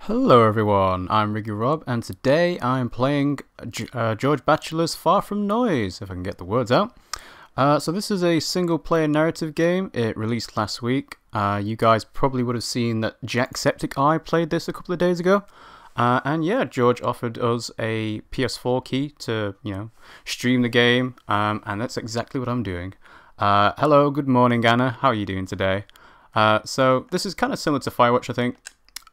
Hello everyone, I'm Riggy Rob and today I'm playing George Batchelor's Far From Noise, if I can get the words out. So this is a single player narrative game. It released last week. You guys probably would have seen that Jacksepticeye played this a couple of days ago. And yeah, George offered us a PS4 key to, stream the game, and that's exactly what I'm doing. Hello, good morning Anna, how are you doing today? So this is kind of similar to Firewatch, I think.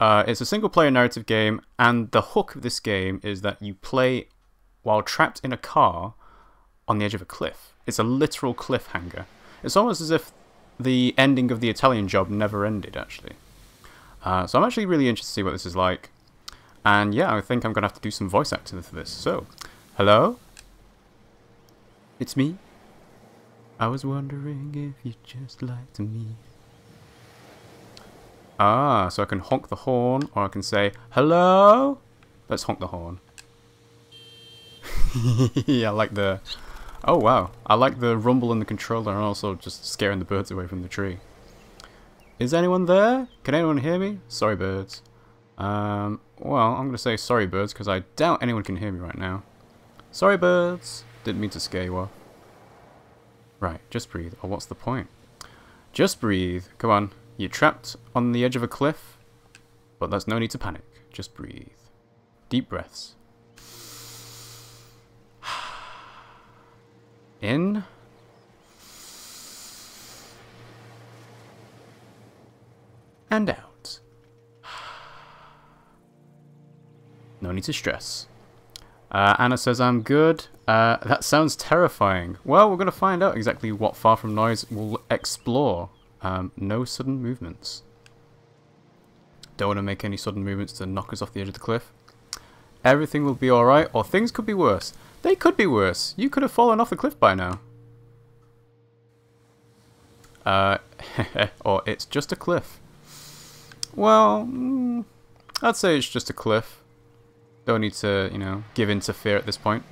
It's a single-player narrative game, and the hook of this game is that you play while trapped in a car on the edge of a cliff. It's a literal cliffhanger. It's almost as if the ending of the Italian Job never ended, actually. So I'm actually really interested to see what this is like. And yeah, I think I'm going to have to do some voice acting for this. So, hello? It's me. I was wondering if you just liked me. Ah, so I can honk the horn, or I can say, hello? Let's honk the horn. Yeah, I like the... Oh, wow. I like the rumble in the controller and also just scaring the birds away from the tree. Is anyone there? Can anyone hear me? Sorry, birds. Well, I'm going to say sorry, birds, because I doubt anyone can hear me right now. Sorry, birds. Didn't mean to scare you off. Right, just breathe. Oh, what's the point? Just breathe. Come on. You're trapped on the edge of a cliff, but there's no need to panic. Just breathe. Deep breaths. In. And out. No need to stress. Anna says I'm good. That sounds terrifying. Well, we're going to find out exactly what Far From Noise will explore. No sudden movements. Don't want to make any sudden movements to knock us off the edge of the cliff. Everything will be alright, or things could be worse. They could be worse. You could have fallen off the cliff by now. Or it's just a cliff. Well, I'd say it's just a cliff. Don't need to, give in to fear at this point.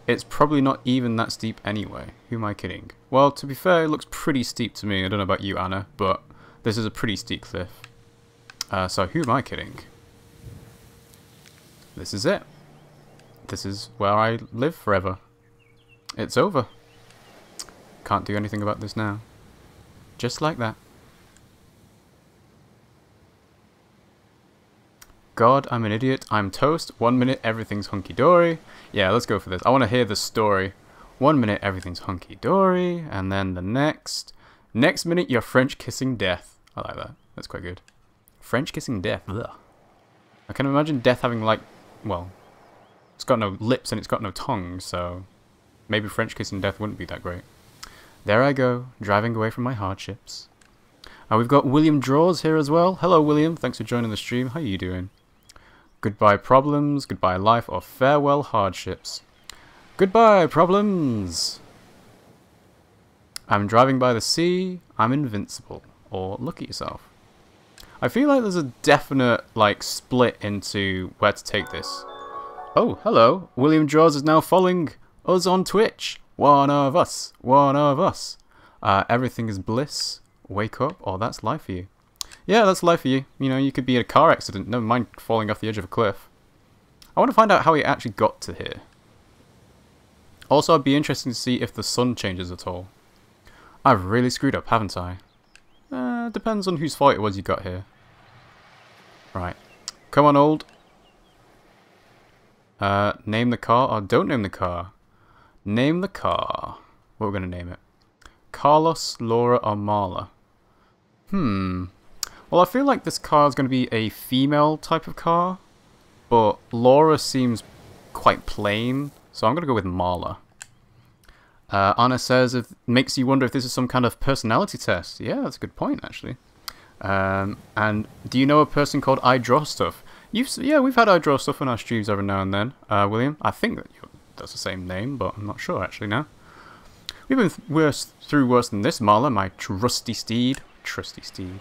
It's probably not even that steep anyway. Who am I kidding? Well, to be fair, it looks pretty steep to me. I don't know about you, Anna, but this is a pretty steep cliff. So who am I kidding? This is it. This is where I live forever. It's over. Can't do anything about this now. Just like that. God, I'm an idiot. I'm toast. 1 minute, everything's hunky-dory. Yeah, let's go for this. I want to hear the story. 1 minute, everything's hunky-dory. And then the next minute, you're French kissing death. I like that. That's quite good. French kissing death. Ugh. I can imagine death having, well, it's got no lips and it's got no tongue, so maybe French kissing death wouldn't be that great. There I go, driving away from my hardships. We've got William Draws here as well. Hello, William. Thanks for joining the stream. How are you doing? Goodbye problems, goodbye life, or farewell hardships. Goodbye problems! I'm driving by the sea, I'm invincible. Or look at yourself. I feel like there's a definite, split into where to take this. Oh, hello. William Draws is now following us on Twitch. One of us. One of us. Everything is bliss. Wake up. Oh, that's life for you. Yeah, that's life for you. You could be in a car accident, never mind falling off the edge of a cliff. I want to find out how he actually got to here. Also, I'd be interested to see if the sun changes at all. I've really screwed up, haven't I? Depends on whose fault it was you got here. Right. Come on, old. Name the car, or don't name the car. Name the car. What are we going to name it? Carlos, Laura, or Marla? Well, I feel like this car is going to be a female type of car, but Laura seems quite plain, so I'm going to go with Marla. Anna says it makes you wonder if this is some kind of personality test. Yeah, that's a good point, actually. And do you know a person called I Draw Stuff? Yeah, we've had I Draw Stuff on our streams every now and then, William. I think that's the same name, but I'm not sure, actually, now. We've been through worse than this, Marla, my trusty steed. Trusty steed.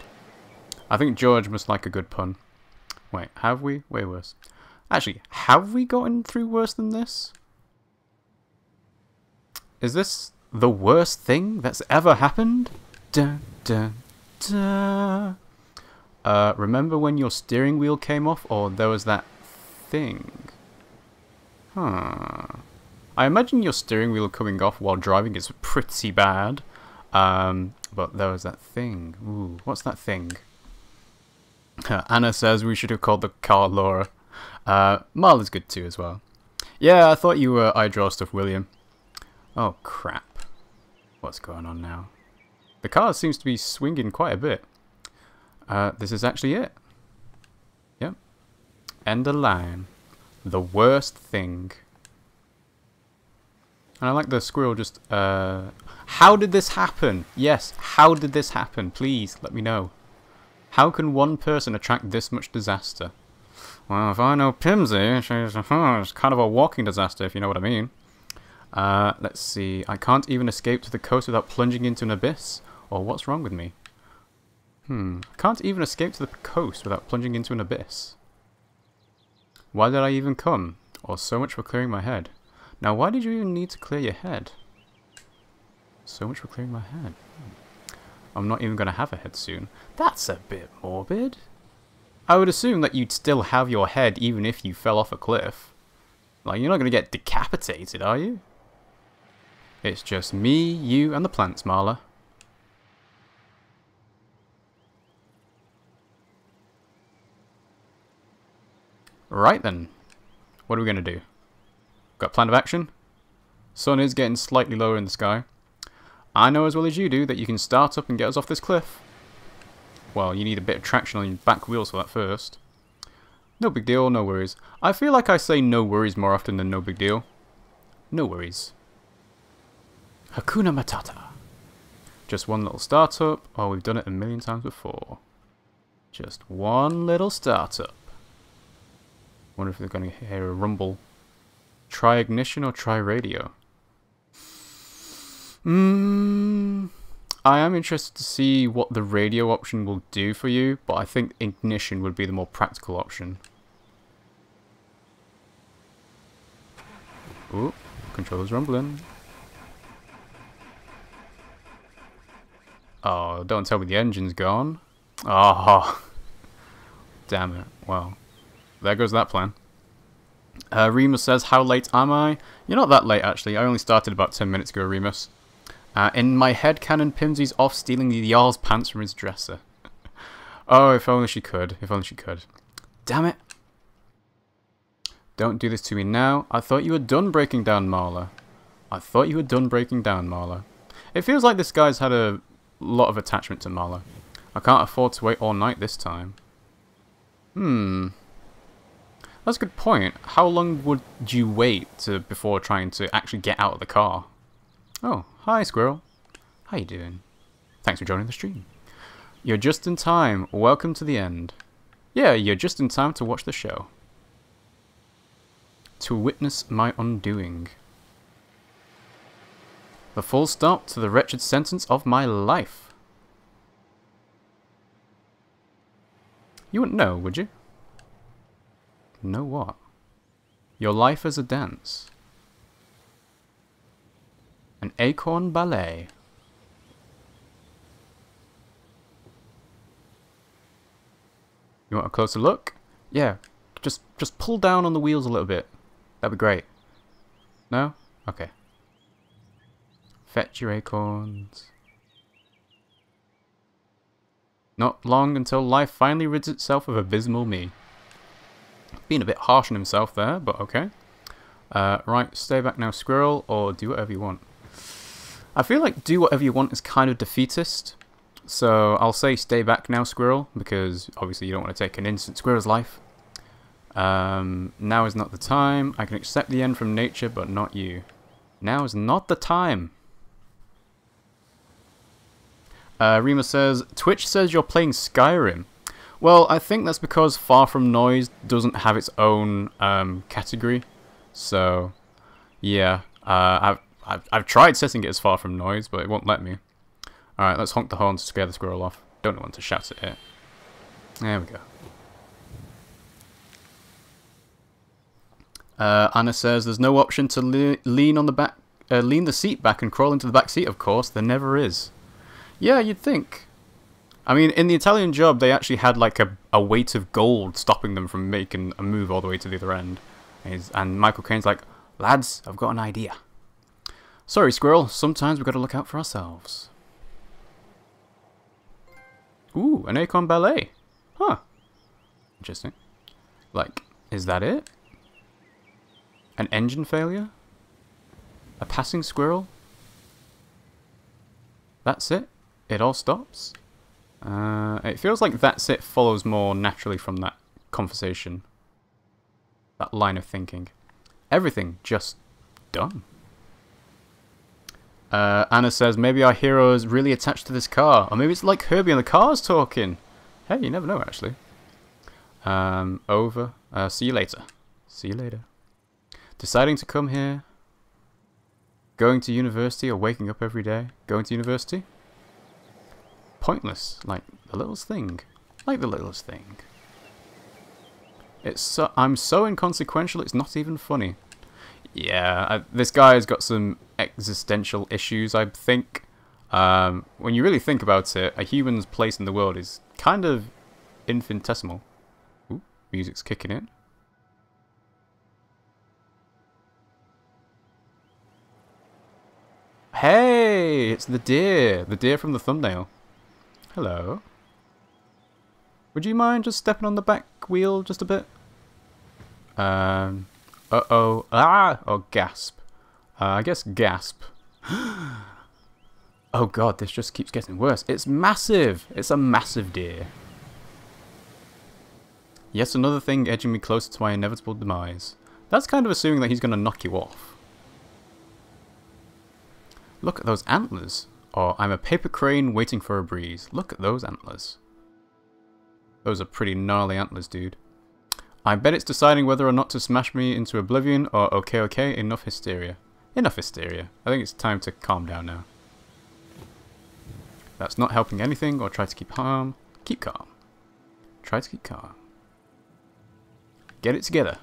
I think George must like a good pun. Wait, have we? Way worse. Actually, have we gotten through worse than this? Is this the worst thing that's ever happened? Dun, dun, dun. Remember when your steering wheel came off, or there was that thing? Huh. I imagine your steering wheel coming off while driving is pretty bad. But there was that thing. Ooh, what's that thing? Anna says we should have called the car Laura. Marla's good too as well. Yeah, I thought you were I draw stuff, William. Oh crap. What's going on now? The car seems to be swinging quite a bit. This is actually it. Yep. End of line. The worst thing. And I like the squirrel just, how did this happen? Yes, how did this happen? Please, let me know. How can one person attract this much disaster? Well, if I know Pimsy, she's kind of a walking disaster, if you know what I mean. Let's see. I can't even escape to the coast without plunging into an abyss. Or what's wrong with me? I can't even escape to the coast without plunging into an abyss. Why did I even come? Or so much for clearing my head. Now, why did you even need to clear your head? So much for clearing my head. I'm not even going to have a head soon. That's a bit morbid. I would assume that you'd still have your head even if you fell off a cliff. Like, you're not going to get decapitated, are you? It's just me, you, and the plants, Marla. Right then. What are we going to do? Got a plan of action? Sun is getting slightly lower in the sky. I know as well as you do that you can start up and get us off this cliff. Well, you need a bit of traction on your back wheels for that first. No big deal, no worries. I feel like I say no worries more often than no big deal. No worries. Hakuna Matata. Just one little startup. Oh, we've done it a million times before. Just one little startup. Wonder if they're going to hear a rumble. Try ignition or try radio? I am interested to see what the radio option will do for you, but I think ignition would be the more practical option. Ooh, controller's rumbling. Oh, don't tell me the engine's gone. Oh, damn it. Well, there goes that plan. Remus says, how late am I? You're not that late, actually. I only started about 10 minutes ago, Remus. In my head canon, Pimsy's off stealing the Jarl's pants from his dresser. Oh, if only she could. If only she could. Damn it. Don't do this to me now. I thought you were done breaking down, Marla. I thought you were done breaking down, Marla. It feels like this guy's had a lot of attachment to Marla. I can't afford to wait all night this time. That's a good point. How long would you wait before trying to actually get out of the car? Oh, hi Squirrel. How you doing? Thanks for joining the stream. You're just in time. Welcome to the end. Yeah, you're just in time to watch the show. To witness my undoing. The full stop to the wretched sentence of my life. You wouldn't know, would you? Know what? Your life as a dance. An acorn ballet. You want a closer look? Yeah, just pull down on the wheels a little bit. That'd be great. No? Okay. Fetch your acorns. Not long until life finally rids itself of abysmal me. Being a bit harsh on himself there, but okay. Right, stay back now, Squirrel, or do whatever you want. I feel like do whatever you want is kind of defeatist. So I'll say stay back now, Squirrel, because obviously you don't want to take an innocent squirrel's life. Now is not the time. I can accept the end from nature, but not you. Now is not the time. Rima says, Twitch says you're playing Skyrim. Well, I think that's because Far From Noise doesn't have its own category. So, yeah, I've tried setting it as Far From Noise, but it won't let me. Alright, let's honk the horn to scare the squirrel off. Don't know when to shout at it. There we go. Anna says there's no option to lean the seat back and crawl into the back seat. Of course, there never is. Yeah, you'd think. I mean, in the Italian Job, they actually had like a weight of gold stopping them from making a move all the way to the other end. And Michael Caine's like, lads, I've got an idea. Sorry, Squirrel, sometimes we've got to look out for ourselves. Ooh, an Acorn Ballet. Huh. Interesting. Like, is that it? An engine failure? A passing squirrel? That's it? It all stops? It feels like that's it follows more naturally from that conversation. That line of thinking. Everything just done. Anna says, maybe our hero is really attached to this car. Or maybe it's like Herbie and the car's talking. Hey, you never know, actually. Over. See you later. See you later. Deciding to come here. Going to university or waking up every day. Going to university. Pointless. Like the littlest thing. Like the littlest thing. I'm so inconsequential, it's not even funny. Yeah, this guy's got some existential issues, I think. When you really think about it, a human's place in the world is kind of infinitesimal. Ooh, music's kicking in. Hey, it's the deer from the thumbnail. Hello. Would you mind just stepping on the back wheel just a bit? Uh-oh. Ah! Oh, gasp. I guess gasp. Oh god, this just keeps getting worse. It's massive! It's a massive deer. Yet another thing edging me closer to my inevitable demise. That's kind of assuming that he's going to knock you off. Look at those antlers. Or I'm a paper crane waiting for a breeze. Look at those antlers. Those are pretty gnarly antlers, dude. I bet it's deciding whether or not to smash me into oblivion or okay, enough hysteria. Enough hysteria. I think it's time to calm down now. That's not helping anything, or try to keep calm. Keep calm. Try to keep calm. Get it together.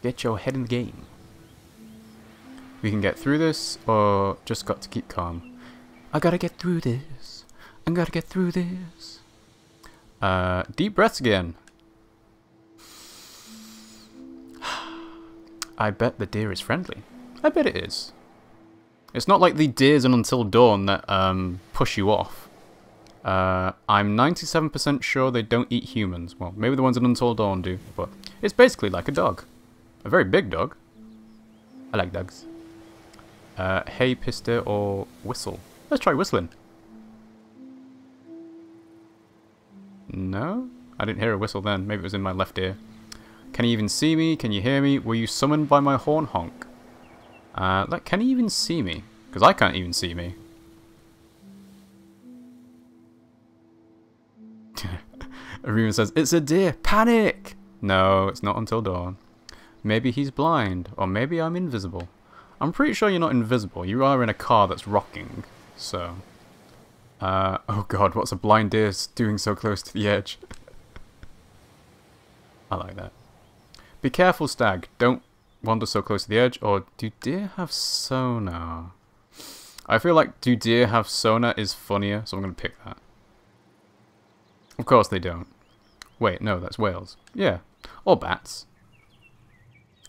Get your head in the game. We can get through this, or just got to keep calm. I gotta get through this. I gotta get through this. Deep breaths again. I bet the deer is friendly. I bet it is. It's not like the deers in Until Dawn that push you off. I'm 97% sure they don't eat humans. Well, maybe the ones in Until Dawn do, but it's basically like a dog. A very big dog. I like dogs. Hey, pista, or whistle. Let's try whistling. No? I didn't hear a whistle then. Maybe it was in my left ear. Can you even see me? Can you hear me? Were you summoned by my horn honk? Can you even see me? Because I can't even see me. Arima says, it's a deer! Panic! No, it's not Until Dawn. Maybe he's blind, or maybe I'm invisible. I'm pretty sure you're not invisible. You are in a car that's rocking, so... oh god, what's a blind deer doing so close to the edge? I like that. Be careful, stag. Don't wander so close to the edge. Or do deer have sonar? I feel like do deer have sonar is funnier, so I'm going to pick that. Of course they don't. Wait, no, that's whales. Yeah. Or bats.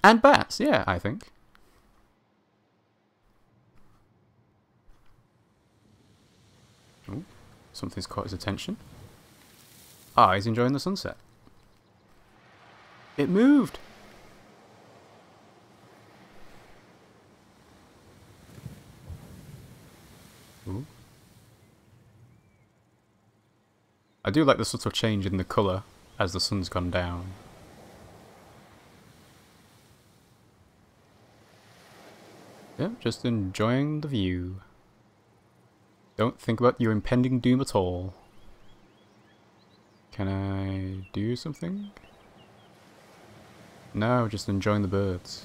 And bats, yeah, I think. Ooh, something's caught his attention. Ah, he's enjoying the sunset. It moved! Ooh. I do like the subtle change in the colour as the sun's gone down. Yeah, just enjoying the view. Don't think about your impending doom at all. Can I do something? No, just enjoying the birds.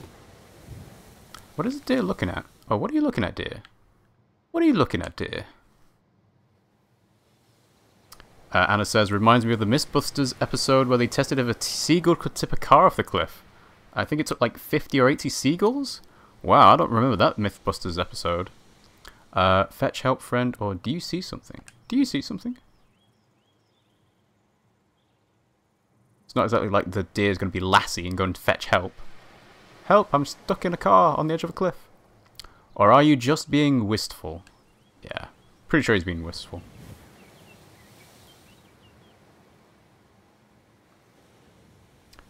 What is the deer looking at? Oh, what are you looking at, deer? What are you looking at, deer? Anna says, reminds me of the Mythbusters episode where they tested if a seagull could tip a car off the cliff. I think it took like 50 or 80 seagulls? Wow, I don't remember that Mythbusters episode. Fetch help friend, or do you see something? Do you see something? It's not exactly like the deer is going to be Lassie and go and fetch help. Help, I'm stuck in a car on the edge of a cliff. Or are you just being wistful? Yeah, pretty sure he's being wistful.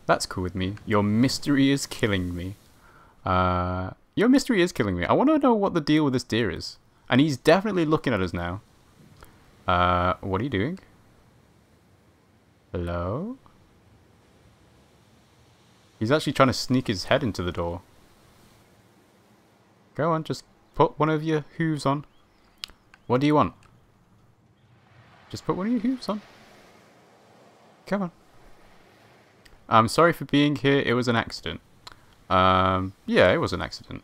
That's cool with me. Your mystery is killing me. Your mystery is killing me. I want to know what the deal with this deer is. And he's definitely looking at us now. What are you doing? Hello? He's actually trying to sneak his head into the door. Go on, just put one of your hooves on. What do you want? Just put one of your hooves on. Come on. I'm sorry for being here. It was an accident. Yeah, it was an accident.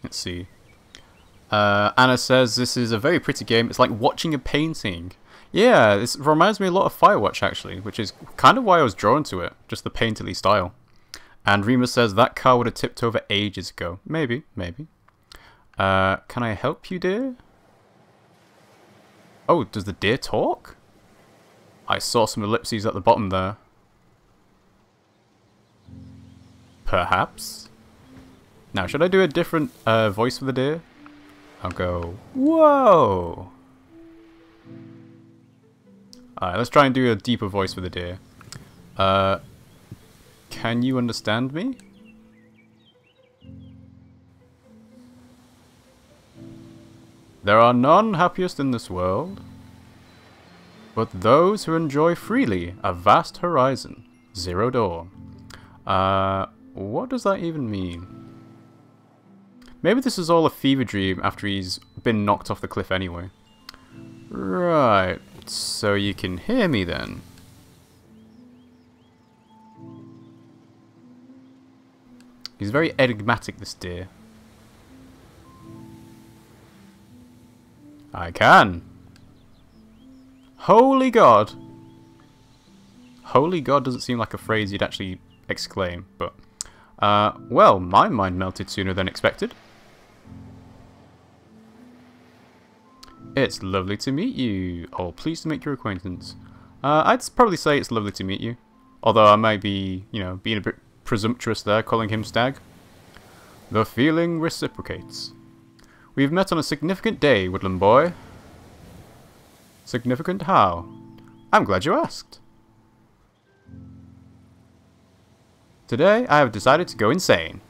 Let's see. Anna says this is a very pretty game. It's like watching a painting. Yeah, this reminds me a lot of Firewatch actually, which is kind of why I was drawn to it. Just the painterly style. And Rima says that car would have tipped over ages ago. Maybe, maybe. Can I help you, dear? Oh, does the deer talk? I saw some ellipses at the bottom there. Perhaps. Now, should I do a different voice for the deer? I'll go, whoa! Alright, let's try and do a deeper voice for the deer. Can you understand me? There are none happiest in this world, but those who enjoy freely a vast horizon, zero dawn. What does that even mean? Maybe this is all a fever dream after he's been knocked off the cliff anyway. Right, so you can hear me then. He's very enigmatic, this deer. I can. Holy God. Holy God doesn't seem like a phrase you'd actually exclaim, but... well, my mind melted sooner than expected. It's lovely to meet you. Oh, pleased to make your acquaintance. I'd probably say it's lovely to meet you. Although I might be, you know, being a bit presumptuous there, calling him Stag. The feeling reciprocates. We've met on a significant day, woodland boy. Significant how? I'm glad you asked. Today, I have decided to go insane.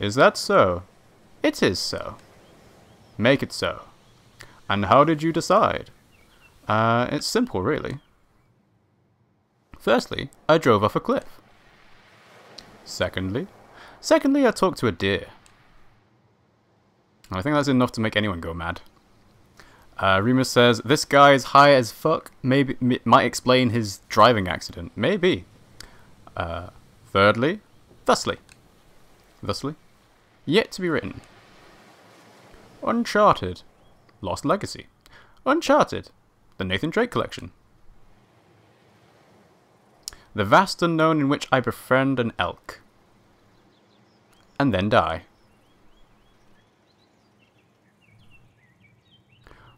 Is that so? It is so. Make it so. And how did you decide? It's simple, really. Firstly, I drove off a cliff. Secondly, I talked to a deer. I think that's enough to make anyone go mad. Remus says, this guy is high as fuck. Maybe might explain his driving accident. Maybe. Thirdly, thusly. Yet to be written. Uncharted. Lost Legacy. Uncharted. The Nathan Drake Collection. The vast unknown in which I befriend an elk. And then die.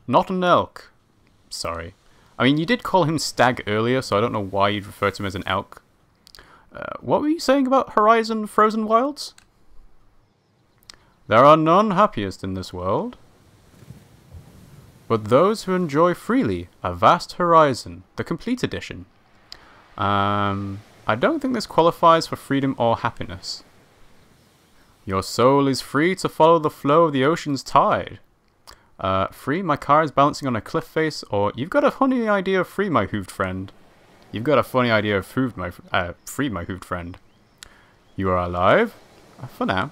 Not an elk. Sorry. I mean, you did call him Stag earlier, so I don't know why you'd refer to him as an elk. What were you saying about Horizon Frozen Wilds? There are none happiest in this world, but those who enjoy freely a vast horizon, the complete edition. I don't think this qualifies for freedom or happiness. Your soul is free to follow the flow of the ocean's tide. Free, my car is balancing on a cliff face, or you've got a funny idea of free, my hooved friend. You've got a funny idea of free, my hooved friend. You are alive? For now.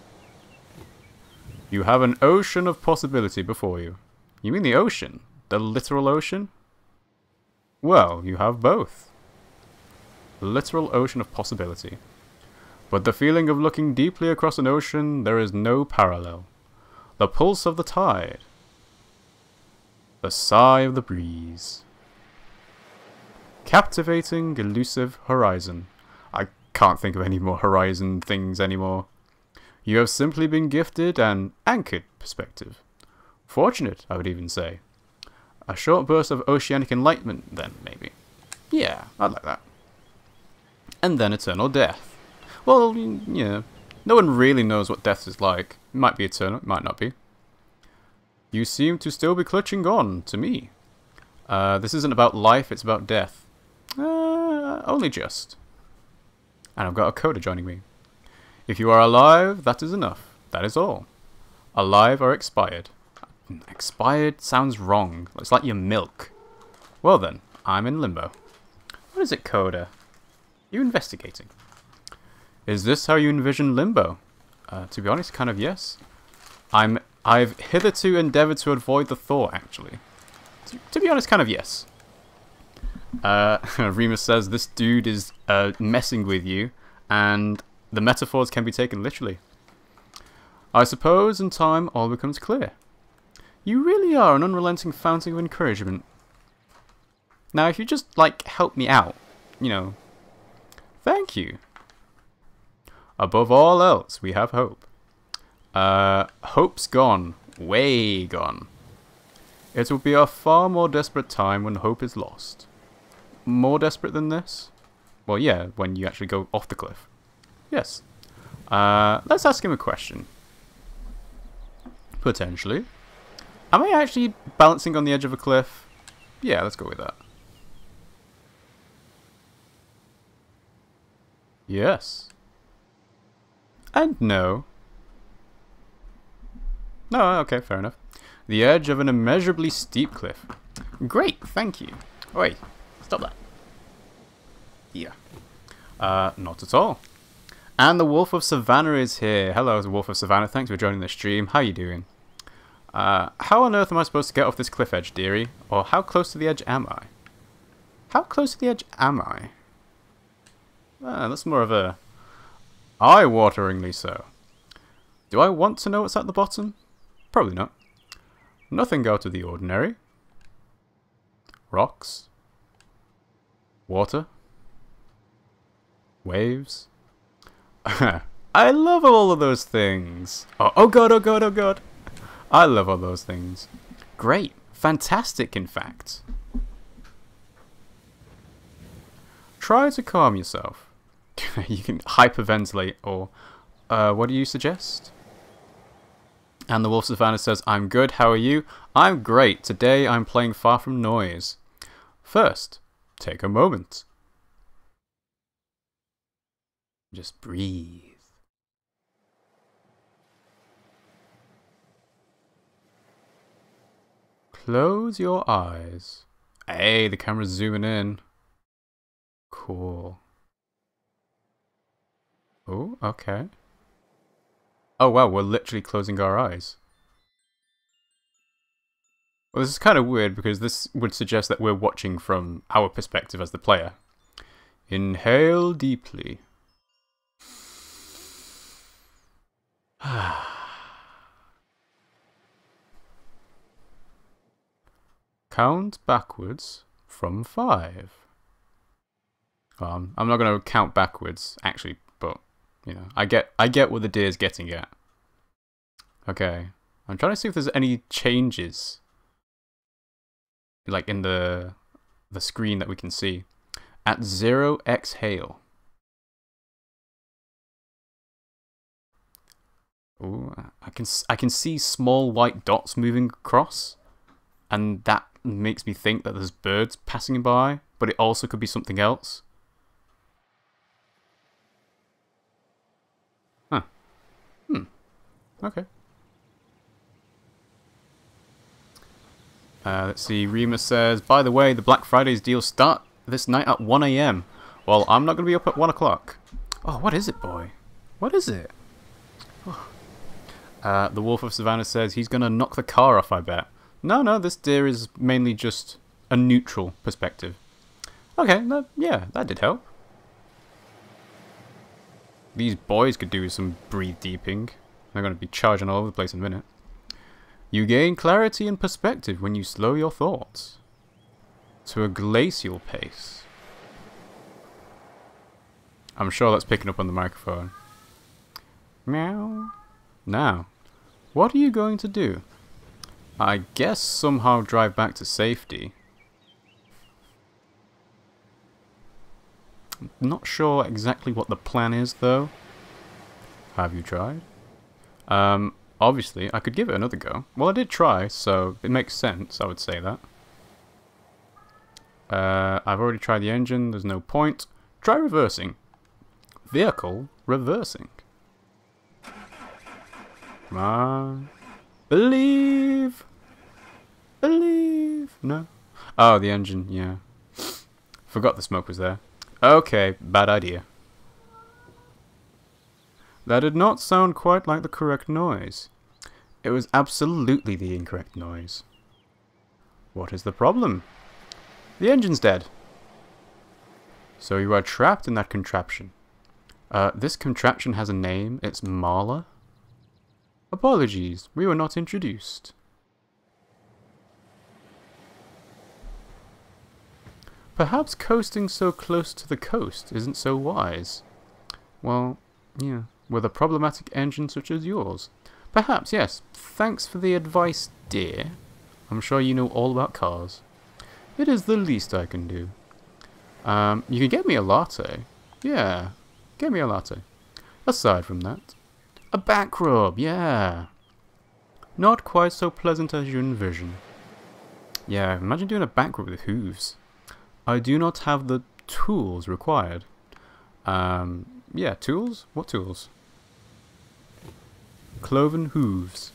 You have an ocean of possibility before you. You mean the ocean? The literal ocean? Well, you have both. Literal ocean of possibility. But the feeling of looking deeply across an ocean, there is no parallel. The pulse of the tide. The sigh of the breeze. Captivating, elusive horizon. I can't think of any more horizon things anymore. You have simply been gifted an anchored perspective. Fortunate, I would even say. A short burst of oceanic enlightenment, then, maybe. Yeah, I'd like that. And then eternal death. Well, yeah. No one really knows what death is like. It might be eternal, it might not be. You seem to still be clutching on to me. This isn't about life, it's about death. Only just. And I've got a coder joining me. If you are alive, that is enough. That is all. Alive or expired. Expired sounds wrong. It's like your milk. Well then, I'm in limbo. What is it, coder? You investigating? Is this how you envision limbo? To be honest, kind of yes. I've hitherto endeavoured to avoid the thought, actually. To be honest, kind of yes. Remus says this dude is messing with you, and the metaphors can be taken literally. I suppose in time all becomes clear. You really are an unrelenting fountain of encouragement. Now, if you just, like, help me out, you know, thank you. Above all else, we have hope. Hope's gone. Way gone. It will be a far more desperate time when hope is lost. More desperate than this? Well, yeah, when you actually go off the cliff. Yes. Let's ask him a question. Potentially. Am I actually balancing on the edge of a cliff? Yeah, let's go with that. Yes. And no. No, okay, fair enough. The edge of an immeasurably steep cliff. Great, thank you. Oh, wait, stop that. Yeah. Not at all. And the Wolf of Savannah is here. Hello, the Wolf of Savannah. Thanks for joining the stream. How you doing? How on earth am I supposed to get off this cliff edge, dearie? Or how close to the edge am I? How close to the edge am I? That's more of a eye-wateringly so. Do I want to know what's at the bottom? Probably not. Nothing out of the ordinary. Rocks. Water. Waves. I love all of those things. Oh god, oh god, oh god. I love all those things. Great. Fantastic, in fact. Try to calm yourself. You can hyperventilate, or what do you suggest? And the Wolf of Savannah says, I'm good, how are you? I'm great. Today I'm playing Far From Noise. First, take a moment. Just breathe. Close your eyes. Hey, the camera's zooming in. Cool. Oh, okay. Oh wow, we're literally closing our eyes. Well, this is kind of weird because this would suggest that we're watching from our perspective as the player. Inhale deeply. Count backwards from 5. I'm not going to count backwards, actually, but, you know, I get what the deer's getting at. Okay, I'm trying to see if there's any changes, like in the screen that we can see. At 0, exhale. Ooh, I can see small white dots moving across, and that makes me think that there's birds passing by, but it also could be something else. Huh. Okay. Let's see, Remus says, by the way, the Black Friday's deals start this night at 1 AM. Well, I'm not going to be up at 1 o'clock. Oh, what is it, boy? What is it? Oh. The Wolf of Savannah says he's going to knock the car off, I bet. No, this deer is mainly just a neutral perspective. Okay, yeah, that did help. These boys could do some breathe deeping. They're going to be charging all over the place in a minute. You gain clarity and perspective when you slow your thoughts to a glacial pace. I'm sure that's picking up on the microphone. Meow. Now, what are you going to do? I guess somehow drive back to safety. Not sure exactly what the plan is, though. Have you tried? Obviously, I could give it another go. Well, I did try, so it makes sense, I would say that. I've already tried the engine, there's no point. Try reversing. Vehicle reversing. Come on. Believe! Believe! No. Oh, the engine, yeah. Forgot the smoke was there. Okay, bad idea. That did not sound quite like the correct noise. It was absolutely the incorrect noise. What is the problem? The engine's dead. So you are trapped in that contraption. This contraption has a name. It's Marla. Apologies, we were not introduced. Perhaps coasting so close to the coast isn't so wise. Well, yeah, with a problematic engine such as yours. Perhaps, yes. Thanks for the advice, dear. I'm sure you know all about cars. It is the least I can do. You can get me a latte. Yeah, get me a latte. Aside from that, a back rub, yeah. Not quite so pleasant as you envision. Yeah, imagine doing a back rub with hooves. I do not have the tools required. Yeah, tools? What tools? Cloven hooves.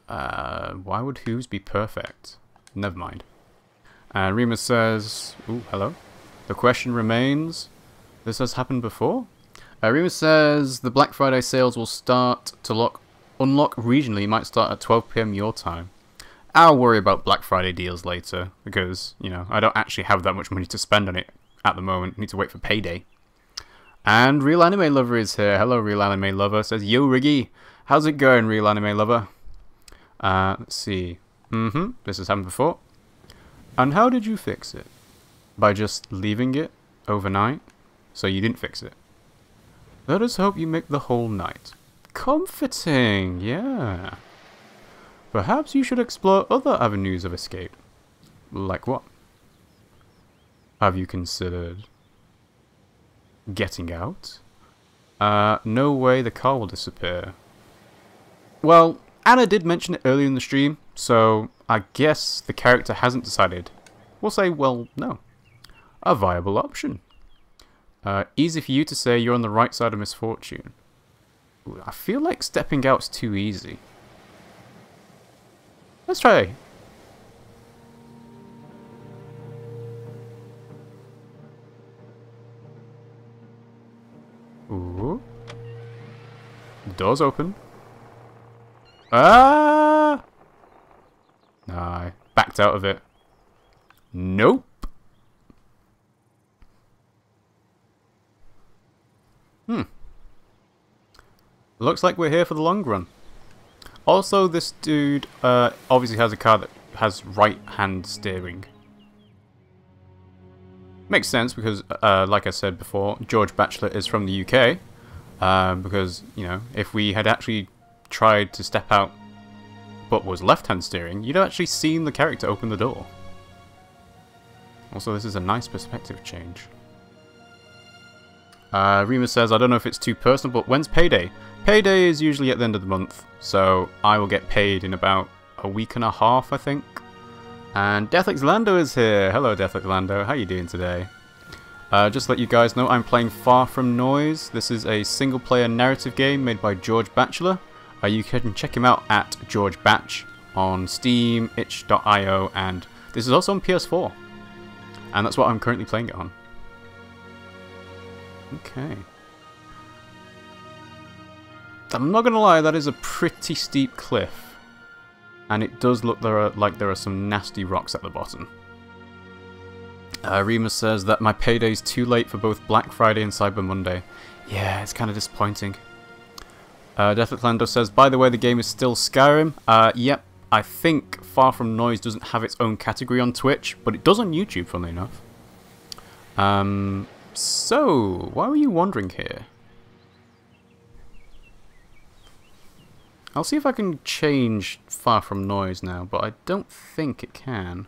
Why would hooves be perfect? Never mind. Remus says... Ooh, hello. The question remains... This has happened before? Remus says the Black Friday sales will start to unlock regionally. Might start at 12 PM your time. I'll worry about Black Friday deals later. Because, you know, I don't actually have that much money to spend on it at the moment. I need to wait for payday. And Real Anime Lover is here. Hello, Real Anime Lover. Says, yo, Riggy. How's it going, Real Anime Lover? Let's see. This has happened before. And how did you fix it? By just leaving it overnight? So you didn't fix it. Let us hope you make the whole night. Comforting, yeah. Perhaps you should explore other avenues of escape. Like what? Have you considered... getting out? No way the car will disappear. Well, Anna did mention it earlier in the stream, so I guess the character hasn't decided. We'll say, well, no. A viable option. Easy for you to say you're on the right side of misfortune. Ooh, I feel like stepping out's too easy. Let's try. Ooh. The door's open. Ah! Nah, I backed out of it. Nope. Looks like we're here for the long run. Also, this dude obviously has a car that has right-hand steering. Makes sense because, like I said before, George Batchelor is from the UK. Because, you know, if we had actually tried to step out but was left-hand steering, you'd have actually seen the character open the door. Also, this is a nice perspective change. Remus says, I don't know if it's too personal, but when's payday? Payday is usually at the end of the month, so I will get paid in about a week and a half, I think. And Deathix Lando is here. Hello, Deathix Lando. How you doing today? Just to let you guys know, I'm playing Far From Noise. This is a single-player narrative game made by George Batchelor. You can check him out at George Batch on Steam, itch.io, and this is also on PS4. And that's what I'm currently playing it on. Okay. I'm not gonna lie, that is a pretty steep cliff. And it does look like there are some nasty rocks at the bottom. Remus says that my payday's too late for both Black Friday and Cyber Monday. Yeah, it's kind of disappointing. Deathlando says, by the way, the game is still Skyrim. Yep, I think Far From Noise doesn't have its own category on Twitch, but it does on YouTube, funnily enough. So, why were you wandering here? I'll see if I can change Far From Noise now, but I don't think it can.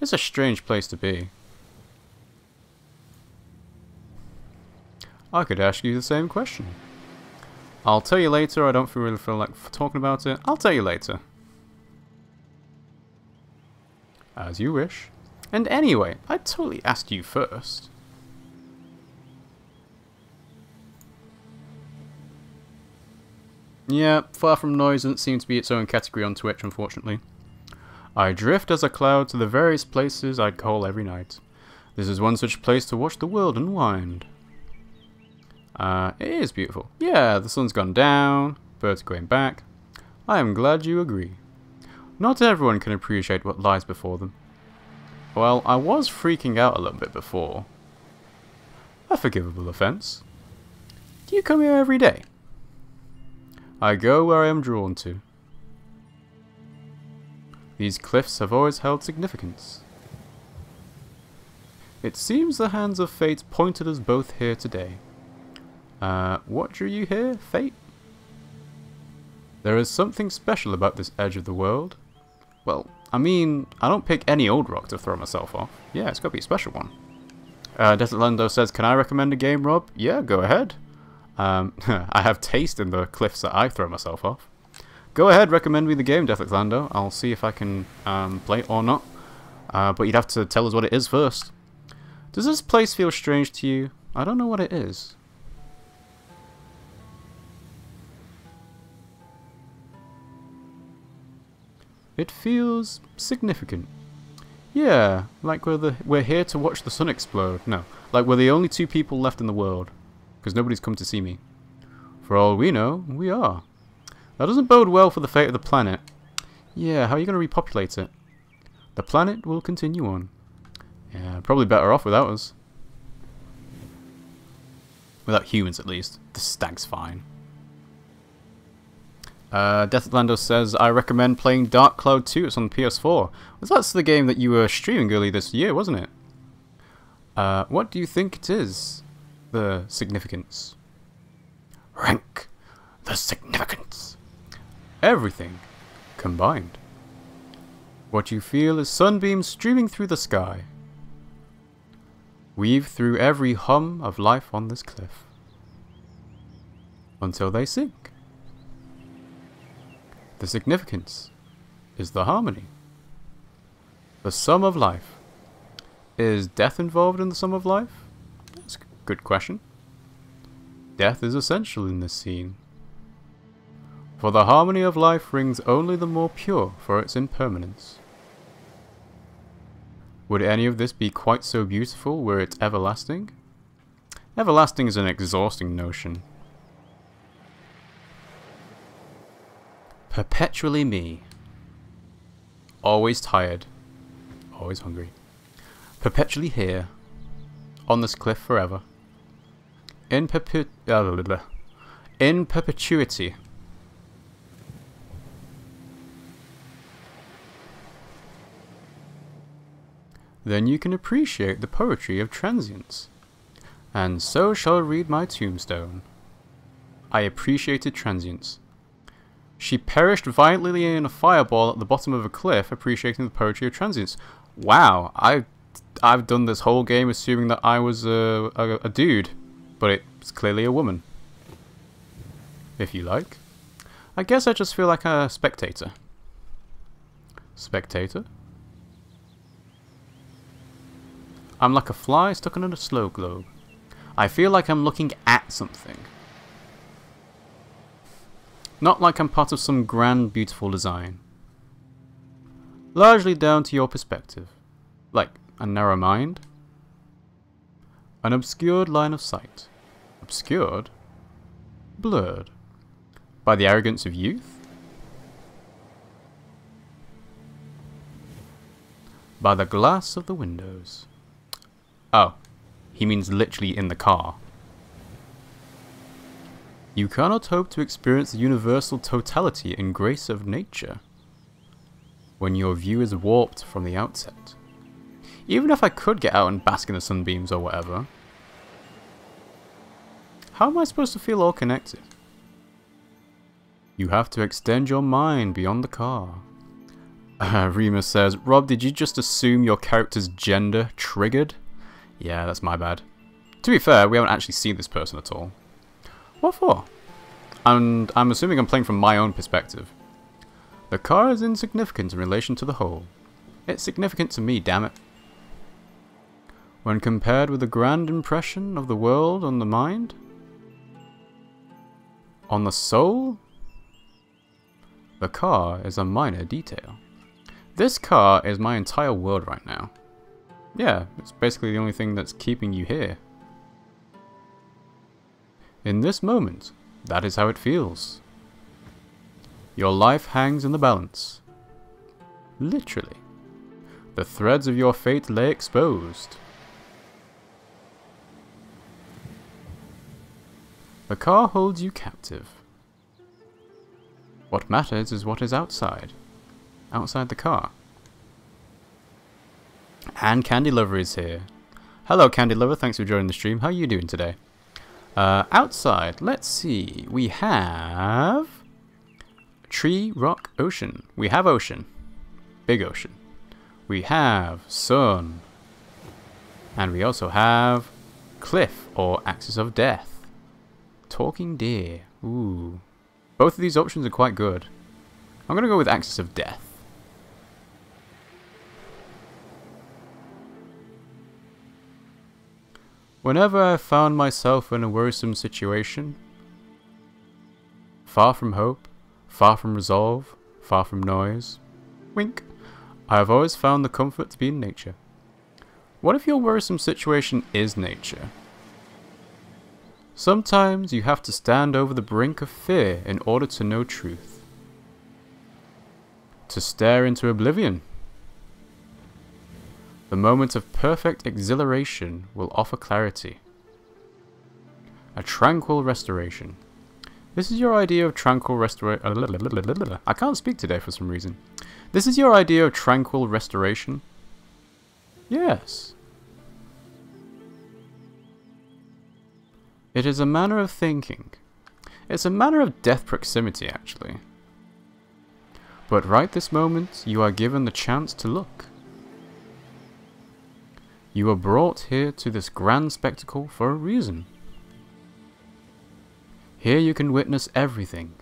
It's a strange place to be. I could ask you the same question. I'll tell you later. I don't really feel like talking about it. I'll tell you later. As you wish. And anyway, I totally asked you first. Yeah, Far From Noise doesn't seem to be its own category on Twitch, unfortunately. I drift as a cloud to the various places I'd call every night. This is one such place to watch the world unwind. It is beautiful. Yeah, the sun's gone down, birds are going back. I am glad you agree. Not everyone can appreciate what lies before them. Well, I was freaking out a little bit before. A forgivable offence. Do you come here every day? I go where I am drawn to. These cliffs have always held significance. It seems the hands of fate pointed us both here today. What drew you here, fate? There is something special about this edge of the world. Well, I mean, I don't pick any old rock to throw myself off. Yeah, it's got to be a special one. Desert Lando says, can I recommend a game, Rob? Yeah, go ahead. I have taste in the cliffs that I throw myself off. Go ahead, recommend me the game, Death Lando. I'll see if I can play it or not. But you'd have to tell us what it is first. Does this place feel strange to you? I don't know what it is. It feels significant. Yeah, like we're here to watch the sun explode. No, like we're the only two people left in the world. Because nobody's come to see me. For all we know, we are. That doesn't bode well for the fate of the planet. Yeah, how are you going to repopulate it? The planet will continue on. Yeah, probably better off without us. Without humans, at least. The stag's fine. Death Lando says, I recommend playing Dark Cloud 2. It's on the PS4. Well, that's the game that you were streaming early this year, wasn't it? What do you think it is? The significance. Rank the significance. Everything combined. What you feel is sunbeams streaming through the sky. Weave through every hum of life on this cliff. Until they sink. The significance is the harmony. The sum of life. Is death involved in the sum of life? That's a good question. Death is essential in this scene. For the harmony of life rings only the more pure for its impermanence. Would any of this be quite so beautiful were it everlasting? Everlasting is an exhausting notion. Perpetually me. Always tired. Always hungry. Perpetually here. On this cliff forever. In perpetuity. Then you can appreciate the poetry of transience. And so shall read my tombstone. I appreciated transience. She perished violently in a fireball at the bottom of a cliff, appreciating the poetry of transience. Wow, I've done this whole game assuming that I was a dude, but it's clearly a woman. If you like. I guess I just feel like a spectator. Spectator? I'm like a fly stuck on a snow globe. I feel like I'm looking at something. Not like I'm part of some grand, beautiful design. Largely down to your perspective. Like a narrow mind. An obscured line of sight. Obscured? Blurred. By the arrogance of youth? By the glass of the windows. Oh, he means literally in the car. You cannot hope to experience the universal totality and grace of nature when your view is warped from the outset. Even if I could get out and bask in the sunbeams or whatever, how am I supposed to feel all connected? You have to extend your mind beyond the car. Remus says, Rob, did you just assume your character's gender triggered? Yeah, that's my bad. To be fair, we haven't actually seen this person at all. What for? And I'm assuming I'm playing from my own perspective. The car is insignificant in relation to the whole. It's significant to me, damn it. When compared with the grand impression of the world on the mind? On the soul? The car is a minor detail. This car is my entire world right now. Yeah, it's basically the only thing that's keeping you here. In this moment, that is how it feels. Your life hangs in the balance. Literally. The threads of your fate lay exposed. The car holds you captive. What matters is what is outside. Outside the car. And Candy Lover is here. Hello Candy Lover, thanks for joining the stream. How are you doing today? Outside, let's see. We have tree, rock, ocean. We have ocean. Big ocean. We have sun. And we also have cliff or axis of death. Talking deer. Ooh. Both of these options are quite good. I'm going to go with axis of death. Whenever I found myself in a worrisome situation, far from hope, far from resolve, far from noise, wink, I have always found the comfort to be in nature. What if your worrisome situation is nature? Sometimes you have to stand over the brink of fear in order to know truth. To stare into oblivion. The moment of perfect exhilaration will offer clarity. A tranquil restoration. This is your idea of tranquil restoration. I can't speak today for some reason. This is your idea of tranquil restoration? Yes. It is a manner of thinking. It's a manner of death proximity, actually. But right this moment, you are given the chance to look. You were brought here to this grand spectacle for a reason. Here you can witness everything.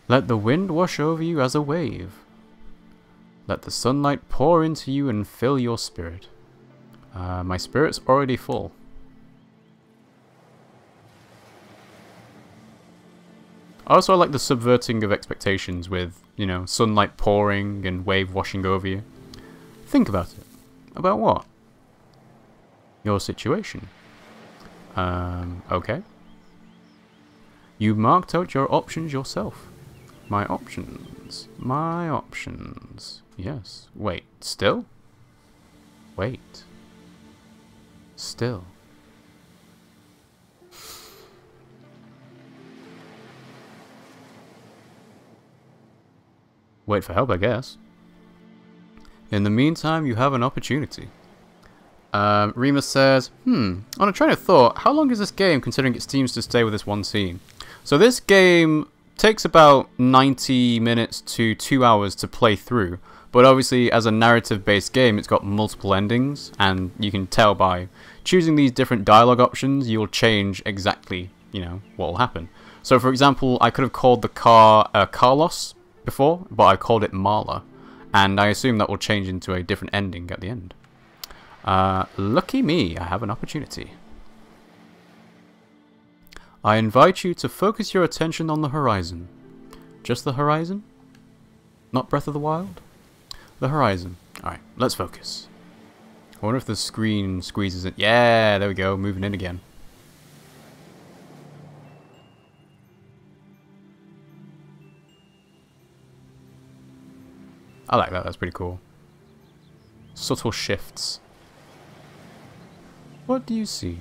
Let the wind wash over you as a wave. Let the sunlight pour into you and fill your spirit. My spirit's already full. Also, I like the subverting of expectations with, you know, sunlight pouring and wave washing over you. Think about it. About what? Your situation. Okay. You marked out your options yourself. My options. My options. Yes. Wait. Still? Wait. Still. Wait for help, I guess. In the meantime, you have an opportunity. Remus says, on a train of thought, how long is this game considering it seems to stay with this one scene? So this game takes about 90 minutes to 2 hours to play through, but obviously as a narrative-based game, it's got multiple endings, and you can tell by choosing these different dialogue options, you'll change exactly, you know, what will happen. So for example, I could have called the car Carlos before, but I called it Marla, and I assume that will change into a different ending at the end. Lucky me, I have an opportunity. I invite you to focus your attention on the horizon. Just the horizon? Not Breath of the Wild? The horizon. Alright, let's focus. I wonder if the screen squeezes it. Yeah, there we go, moving in again. I like that, that's pretty cool. Subtle shifts. What do you see?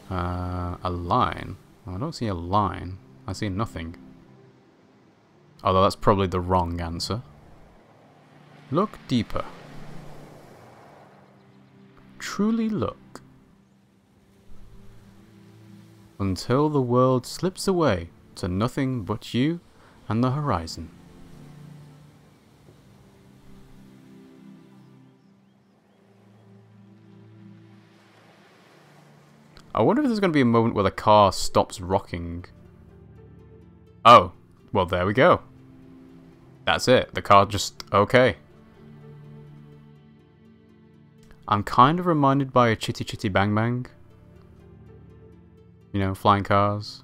A line. Oh, I don't see a line. I see nothing. Although that's probably the wrong answer. Look deeper. Truly look. until the world slips away to nothing but you and the horizon. I wonder if there's going to be a moment where the car stops rocking. Oh, well there we go. That's it. The car just... okay. I'm kind of reminded by a Chitty Chitty Bang Bang. You know, flying cars.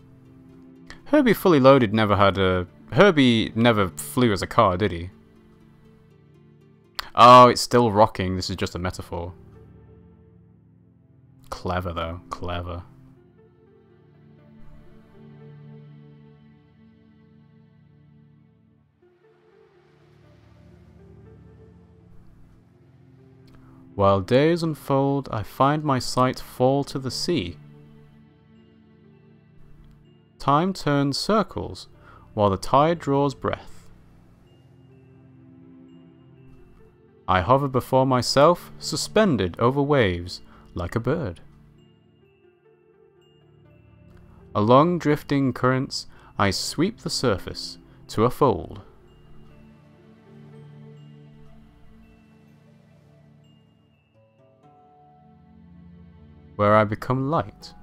Herbie Fully Loaded never had a... Herbie never flew as a car, did he? Oh, it's still rocking. This is just a metaphor. Clever, though. Clever. While days unfold, I find my sight fall to the sea. Time turns circles, while the tide draws breath. I hover before myself, suspended over waves, like a bird. Along drifting currents, I sweep the surface to a fold. Where I become light.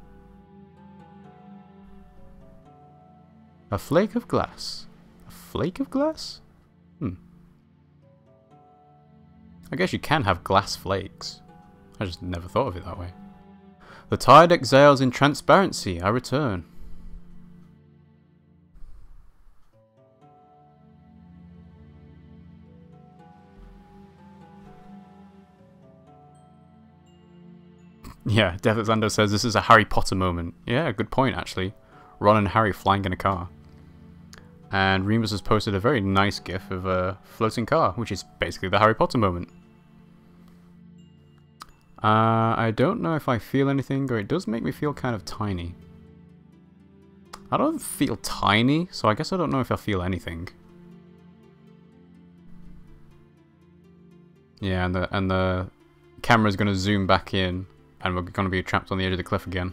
A flake of glass. A flake of glass? I guess you can have glass flakes. I just never thought of it that way. The tide exhales in transparency. I return. Yeah, Death Xander says this is a Harry Potter moment. Yeah, good point actually. Ron and Harry flying in a car. And Remus has posted a very nice gif of a floating car, which is basically the Harry Potter moment. I don't know if I feel anything, or it does make me feel kind of tiny. I don't feel tiny, so I guess I don't know if I feel anything. Yeah, and the camera's going to zoom back in, and we're going to be trapped on the edge of the cliff again.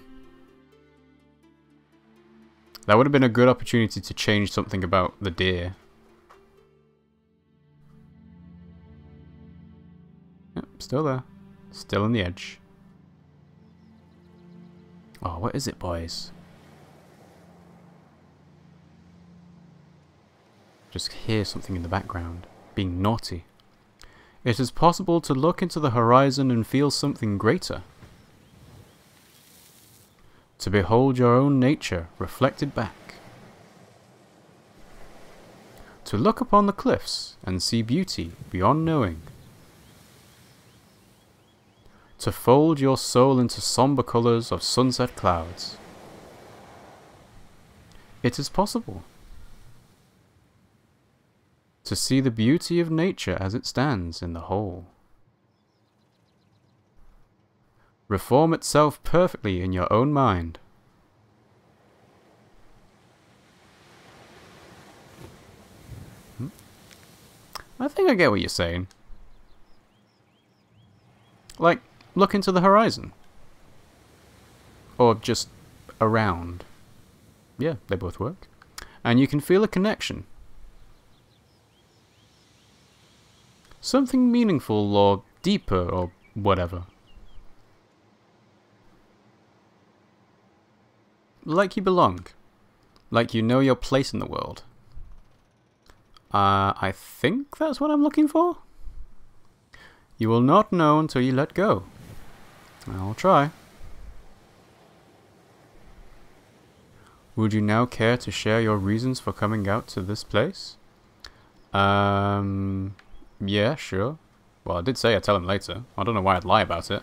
That would have been a good opportunity to change something about the deer. Yep, still there. Still on the edge. Oh, what is it, boys? Just hear something in the background. Being naughty. It is possible to look into the horizon and feel something greater. To behold your own nature reflected back. To look upon the cliffs and see beauty beyond knowing. To fold your soul into somber colours of sunset clouds. It is possible. To see the beauty of nature as it stands in the whole. Reform itself perfectly in your own mind. I think I get what you're saying. Like, look into the horizon. Or just around. Yeah, they both work. And you can feel a connection. Something meaningful or deeper or whatever. Like you belong. Like you know your place in the world. I think that's what I'm looking for. You will not know until you let go. I'll try. Would you now care to share your reasons for coming out to this place? Yeah, sure. Well, I did say I'd tell him later. I don't know why I'd lie about it.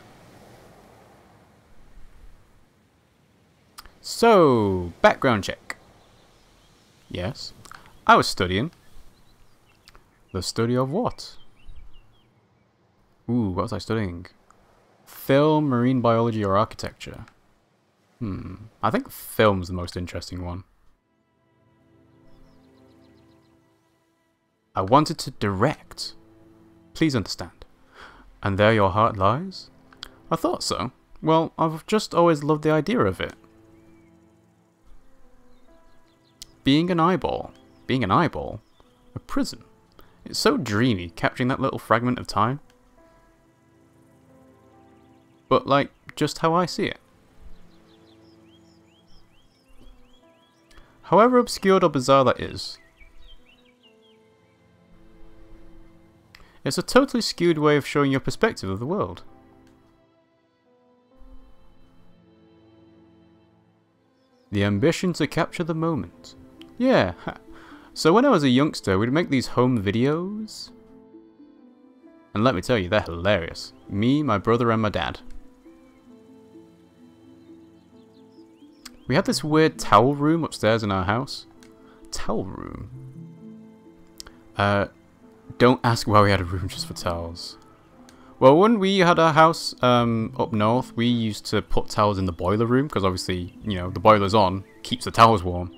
So, background check. Yes. I was studying. The study of what? Ooh, what was I studying? Film, marine biology, or architecture? I think film's the most interesting one. I wanted to direct. Please understand. And there your heart lies? I thought so. Well, I've just always loved the idea of it. being an eyeball. Being an eyeball? A prison. It's so dreamy, capturing that little fragment of time. But, like, just how I see it. However obscured or bizarre that is, it's a totally skewed way of showing your perspective of the world. The ambition to capture the moment. Yeah. So when I was a youngster, we'd make these home videos. And let me tell you, they're hilarious. Me, my brother, and my dad. We had this weird towel room upstairs in our house. Towel room? Don't ask why we had a room just for towels. Well, when we had our house up north, we used to put towels in the boiler room, because obviously, you know, the boiler's on, keeps the towels warm.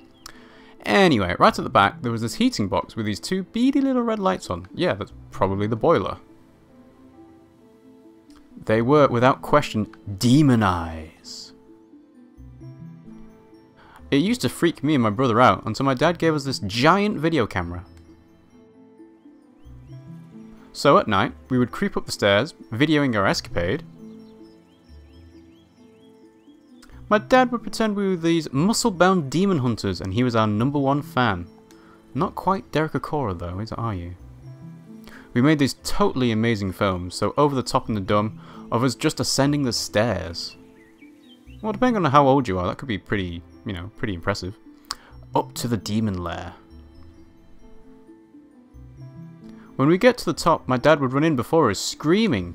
Anyway, right at the back, there was this heating box with these two beady little red lights on. Yeah, that's probably the boiler. They were, without question, demon eyes. It used to freak me and my brother out until my dad gave us this giant video camera. So at night, we would creep up the stairs, videoing our escapade. My dad would pretend we were these muscle-bound demon hunters and he was our #1 fan. Not quite Derek Acora though, are you? We made these totally amazing films, so over the top and the dumb, of us just ascending the stairs. Well, depending on how old you are, that could be pretty, you know, pretty impressive. Up to the demon lair. When we get to the top, my dad would run in before us, screaming.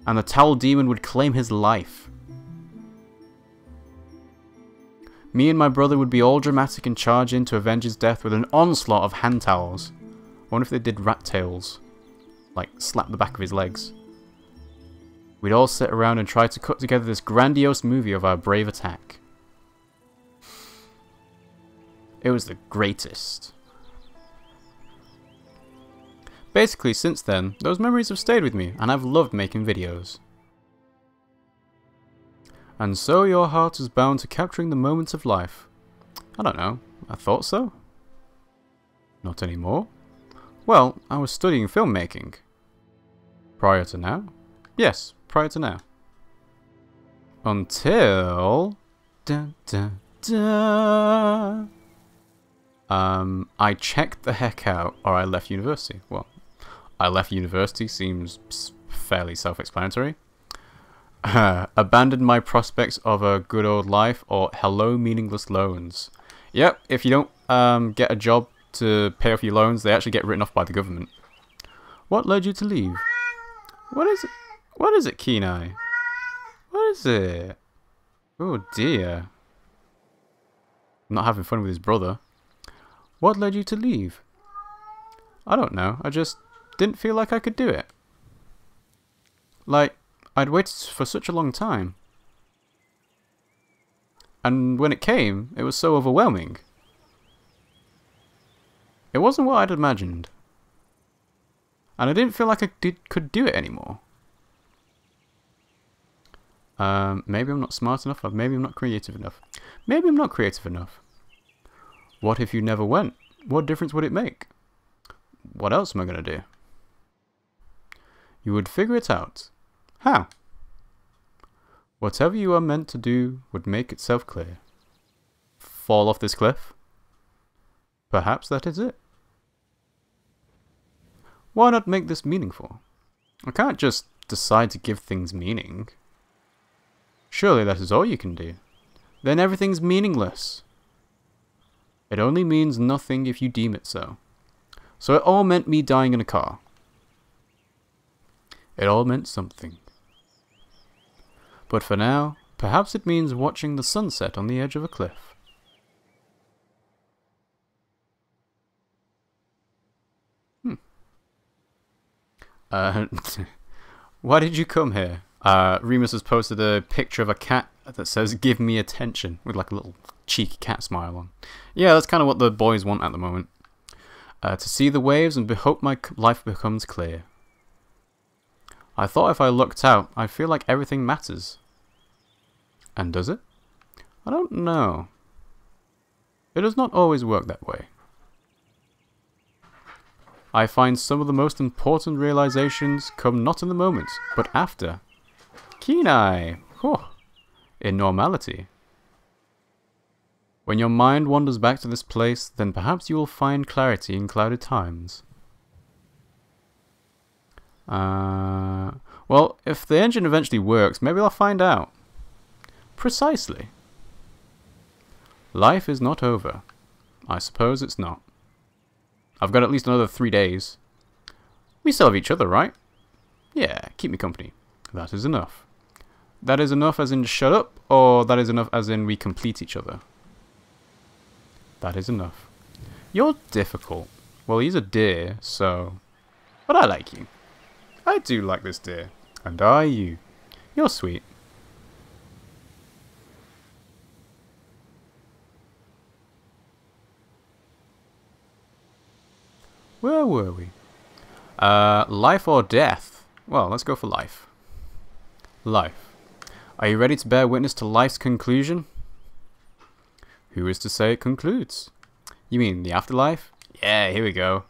And the towel demon would claim his life. Me and my brother would be all dramatic and charge in to avenge his death with an onslaught of hand towels. I wonder if they did rat tails. Like, slap the back of his legs. We'd all sit around and try to cut together this grandiose movie of our brave attack. It was the greatest. Basically, since then, those memories have stayed with me, and I've loved making videos. And so your heart is bound to capturing the moments of life. I don't know, I thought so? Not anymore? Well, I was studying filmmaking. Prior to now? Yes, prior to now. Until... Dun, dun, dun. I checked the heck out, or I left university. Well, I left university seems fairly self-explanatory. Abandoned my prospects of a good old life, or hello meaningless loans. Yep, if you don't get a job to pay off your loans, they actually get written off by the government. What led you to leave? What is it? What is it, Kenai? What is it? Oh dear. I'm not having fun with his brother. What led you to leave? I don't know, I just didn't feel like I could do it. Like, I'd waited for such a long time. And when it came, it was so overwhelming. It wasn't what I'd imagined. And I didn't feel like I could do it anymore. Maybe I'm not smart enough, or maybe I'm not creative enough. Maybe I'm not creative enough. What if you never went? What difference would it make? What else am I going to do? You would figure it out. How? Whatever you are meant to do would make itself clear. Fall off this cliff? Perhaps that is it. Why not make this meaningful? I can't just decide to give things meaning. Surely that is all you can do. Then everything's meaningless. It only means nothing if you deem it so. So it all meant me dying in a car. It all meant something. But for now, perhaps it means watching the sunset on the edge of a cliff. Why did you come here? Remus has posted a picture of a cat that says, "Give me attention," with like a little cheeky cat smile on. Yeah, that's kind of what the boys want at the moment. To see the waves and hope my life becomes clear. I thought if I looked out, I'd feel like everything matters. And does it? I don't know. It does not always work that way. I find some of the most important realizations come not in the moment, but after. Keen eye! Whew. In normality. When your mind wanders back to this place, then perhaps you will find clarity in clouded times. Well, if the engine eventually works, maybe I'll find out. Precisely. Life is not over. I suppose it's not. I've got at least another 3 days. We still have each other, right? Yeah, keep me company. That is enough. That is enough as in shut up, or that is enough as in we complete each other? That is enough. You're difficult. Well, he's a deer, so... But I like you. I do like this deer. And I you. You're sweet. Where were we? Life or death? Well, let's go for life. Life. Are you ready to bear witness to life's conclusion? Who is to say it concludes? You mean the afterlife? Yeah, here we go.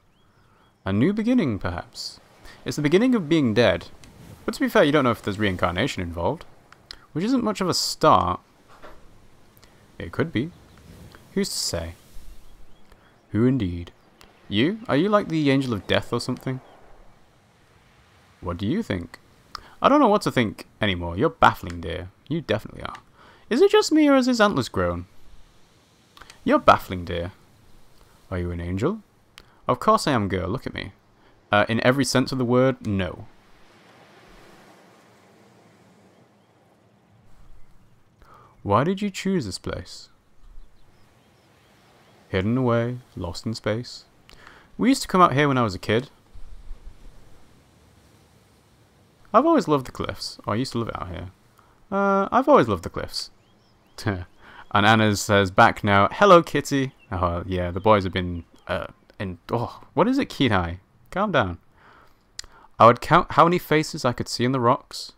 A new beginning, perhaps. It's the beginning of being dead. But to be fair, you don't know if there's reincarnation involved. Which isn't much of a start. It could be. Who's to say? Who indeed? You? Are you like the angel of death or something? What do you think? I don't know what to think anymore. You're baffling, dear. You definitely are. Is it just me or has his antlers grown? You're baffling, dear. Are you an angel? Of course I am, girl. Look at me. In every sense of the word, no. Why did you choose this place? Hidden away, lost in space. We used to come out here when I was a kid. I've always loved the cliffs. Oh, I used to live out here. I've always loved the cliffs. And Anna says, back now. Hello, kitty. Oh, yeah, the boys have been... oh, what is it, Keen-Eye? Calm down. I would count how many faces I could see in the rocks.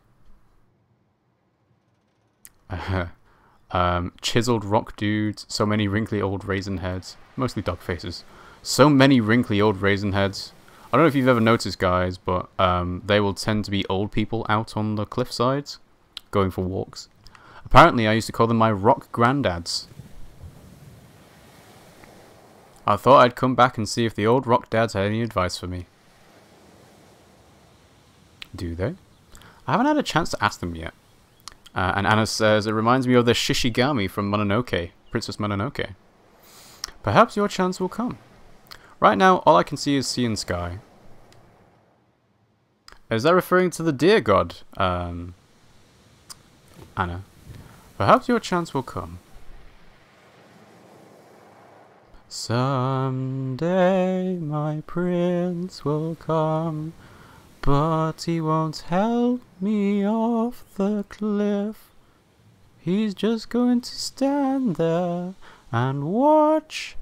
Chiseled rock dudes. So many wrinkly old raisin heads. Mostly dog faces. So many wrinkly old raisin heads. I don't know if you've ever noticed, guys, but they will tend to be old people out on the cliff sides, going for walks. Apparently, I used to call them my rock granddads. I thought I'd come back and see if the old rock dads had any advice for me. Do they? I haven't had a chance to ask them yet. And Anna says, it reminds me of the Shishigami from Mononoke, Princess Mononoke. Perhaps your chance will come. Right now, all I can see is sea and sky. Is that referring to the deer god, Anna? Perhaps your chance will come. Someday my prince will come, but he won't help me off the cliff. He's just going to stand there and watch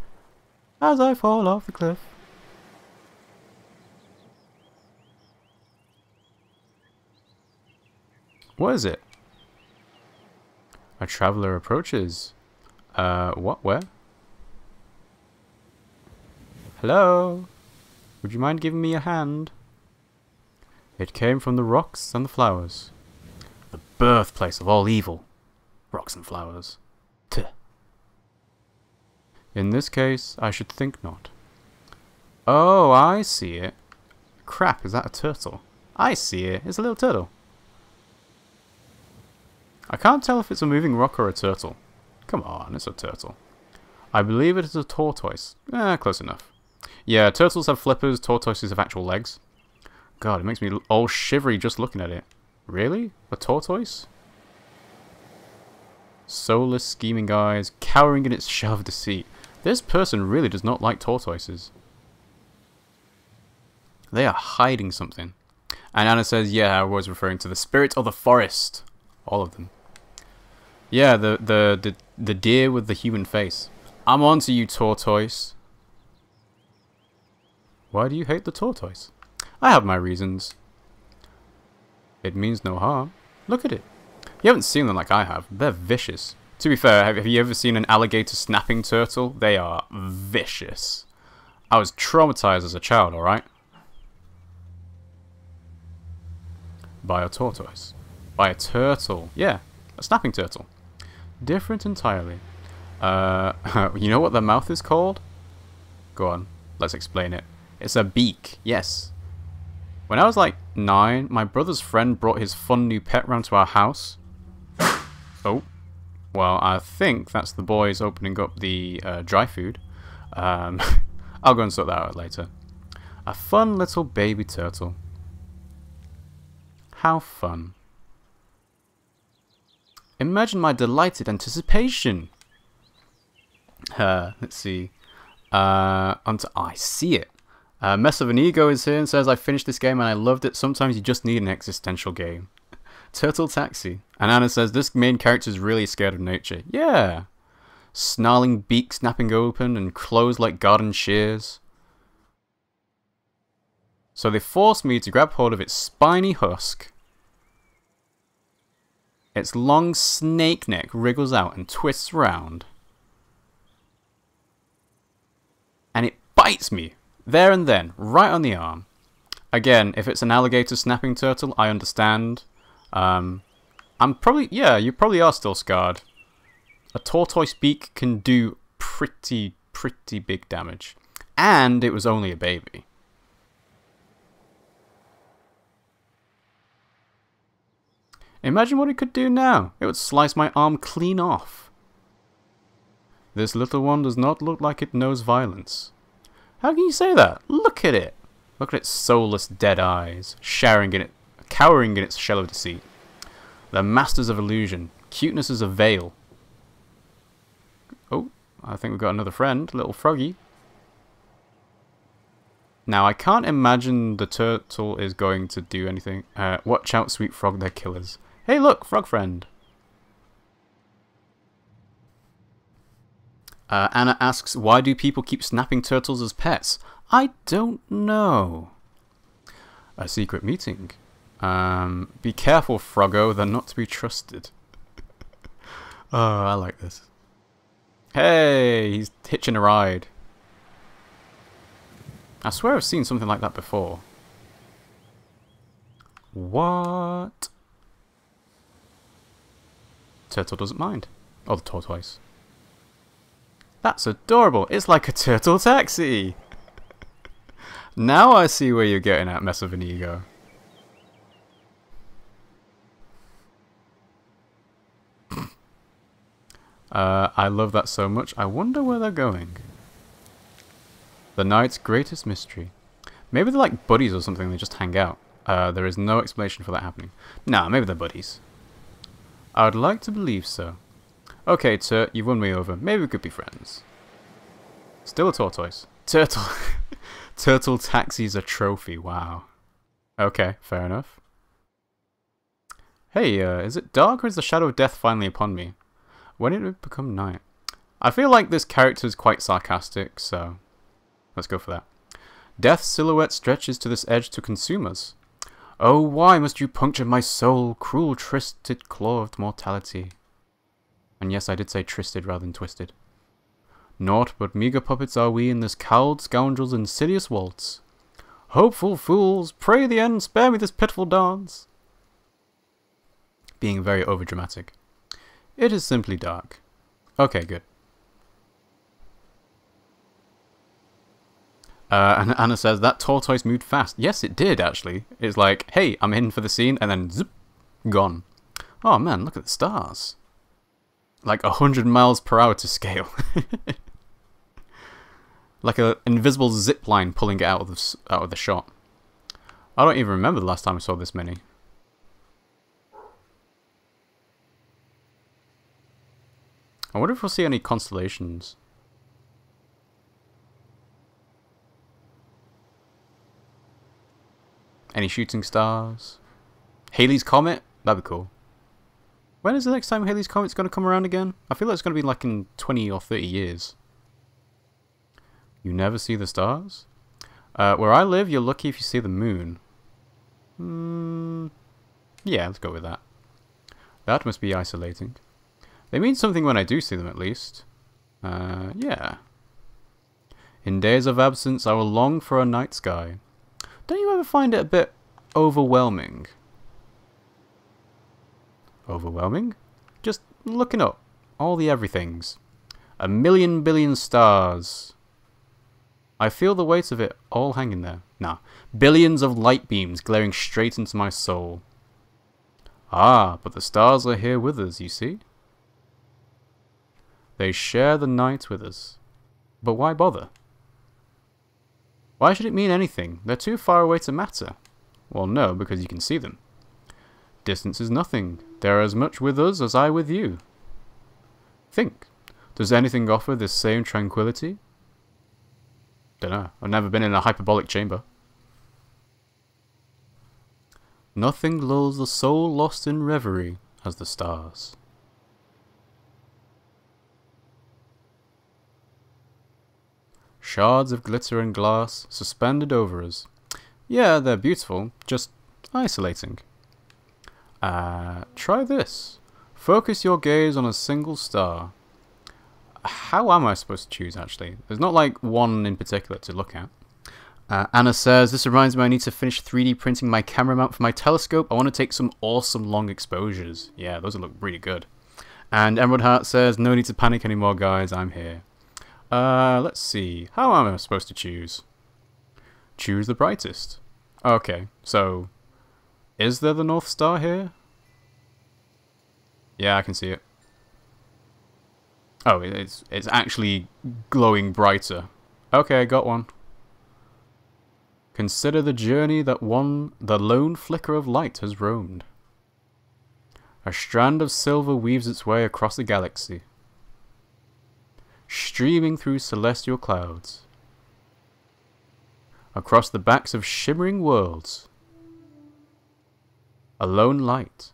as I fall off the cliff. What is it? A traveler approaches. What? Where? Hello? Would you mind giving me a hand? It came from the rocks and the flowers. The birthplace of all evil. Rocks and flowers. Tuh. In this case, I should think not. Oh, I see it. Crap, is that a turtle? I see it. It's a little turtle. I can't tell if it's a moving rock or a turtle. Come on, it's a turtle. I believe it is a tortoise. Close enough. Yeah, turtles have flippers, tortoises have actual legs. God, it makes me all shivery just looking at it. Really? A tortoise? Soulless, scheming eyes, cowering in its shell of deceit. This person really does not like tortoises. They are hiding something. And Anna says, yeah, I was referring to the spirit of the forest. All of them. Yeah, the deer with the human face. I'm on to you, tortoise. Why do you hate the tortoise? I have my reasons. It means no harm. Look at it. You haven't seen them like I have. They're vicious. To be fair, have you ever seen an alligator snapping turtle? They are vicious. I was traumatized as a child, alright? By a tortoise. By a turtle. Yeah, a snapping turtle. Different entirely. You know what the mouth is called? Go on, let's explain it. It's a beak, yes. When I was like 9, my brother's friend brought his fun new pet round to our house. Oh. Well, I think that's the boys opening up the dry food. I'll go and sort that out later. A fun little baby turtle. How fun. Imagine my delighted anticipation. Let's see. I see it. Mess of an Ego is here and says, I finished this game and I loved it. Sometimes you just need an existential game. Turtle Taxi. And Anna says, this main character is really scared of nature. Yeah. Snarling beak snapping open and closed like garden shears. So they forced me to grab hold of its spiny husk. Its long snake neck wriggles out and twists round. And it bites me. There and then. Right on the arm. Again, if it's an alligator snapping turtle, I understand. I'm probably, yeah, you probably are still scarred. A tortoise beak can do pretty big damage. And it was only a baby. Imagine what it could do now. It would slice my arm clean off. This little one does not look like it knows violence. How can you say that? Look at it. Look at its soulless dead eyes, cowering in its shell of deceit. The masters of illusion. Cuteness is a veil. Oh, I think we've got another friend, little froggy. Now, I can't imagine the turtle is going to do anything. Watch out, sweet frog, they're killers. Hey, look, frog friend. Anna asks, why do people keep snapping turtles as pets? I don't know. A secret meeting. Be careful, Froggo, they're not to be trusted. Oh, I like this. Hey, he's hitching a ride. I swear I've seen something like that before. What? Turtle doesn't mind. Oh, the tortoise. That's adorable. It's like a turtle taxi. Now I see where you're getting at, Mess of an Ego. I love that so much. I wonder where they're going. The night's greatest mystery. Maybe they're like buddies or something. They just hang out. There is no explanation for that happening. Nah, maybe they're buddies. I would like to believe so. Okay, Turt, you've won me over. Maybe we could be friends. Still a tortoise. Turtle. Turtle taxi's a trophy. Wow. Okay, fair enough. Hey, is it dark or is the shadow of death finally upon me? When did it become night? I feel like this character is quite sarcastic, so let's go for that. Death's silhouette stretches to this edge to consume us. Oh, why must you puncture my soul, cruel twisted claw of mortality? And yes, I did say tristed rather than twisted. Naught but meagre puppets are we in this cowled scoundrel's insidious waltz. Hopeful fools, pray the end, spare me this pitiful dance. Being very overdramatic. It is simply dark. Okay, good. And Anna says, that tortoise moved fast. Yes, it did, actually. It's like, hey, I'm in for the scene, and then zip, gone. Oh man, look at the stars. Like 100 miles per hour to scale. Like an invisible zip line pulling it out of the shot. I don't even remember the last time I saw this many. I wonder if we'll see any constellations. Any shooting stars? Halley's Comet? That'd be cool. When is the next time Halley's Comet's going to come around again? I feel like it's going to be like in 20 or 30 years. You never see the stars? Where I live, you're lucky if you see the moon. Yeah, let's go with that. That must be isolating. They mean something when I do see them, at least. Yeah. In days of absence, I will long for a night sky. Don't you ever find it a bit overwhelming? Overwhelming? Just looking up all the everythings. 1,000,000 billion stars. I feel the weight of it all hanging there. Nah. Billions of light beams glaring straight into my soul. Ah, but the stars are here with us, you see? They share the night with us. But why bother? Why should it mean anything? They're too far away to matter. Well, no, because you can see them. Distance is nothing. They're as much with us as I with you. Think. Does anything offer this same tranquility? Dunno. I've never been in a hyperbolic chamber. Nothing lulls the soul lost in reverie as the stars. Shards of glitter and glass suspended over us. Yeah, they're beautiful, just isolating. Try this. Focus your gaze on a single star. How am I supposed to choose, actually? There's not like one in particular to look at. Anna says, this reminds me I need to finish 3D printing my camera mount for my telescope. I want to take some awesome long exposures. Yeah, those will look really good. And Emerald Heart says, no need to panic anymore, guys. I'm here. Let's see. How am I supposed to choose? Choose the brightest. Okay, so is there the North Star here? Yeah, I can see it. Oh, it's actually glowing brighter. Okay, got one. Consider the journey that the lone flicker of light has roamed. A strand of silver weaves its way across the galaxy, streaming through celestial clouds, across the backs of shimmering worlds. A lone light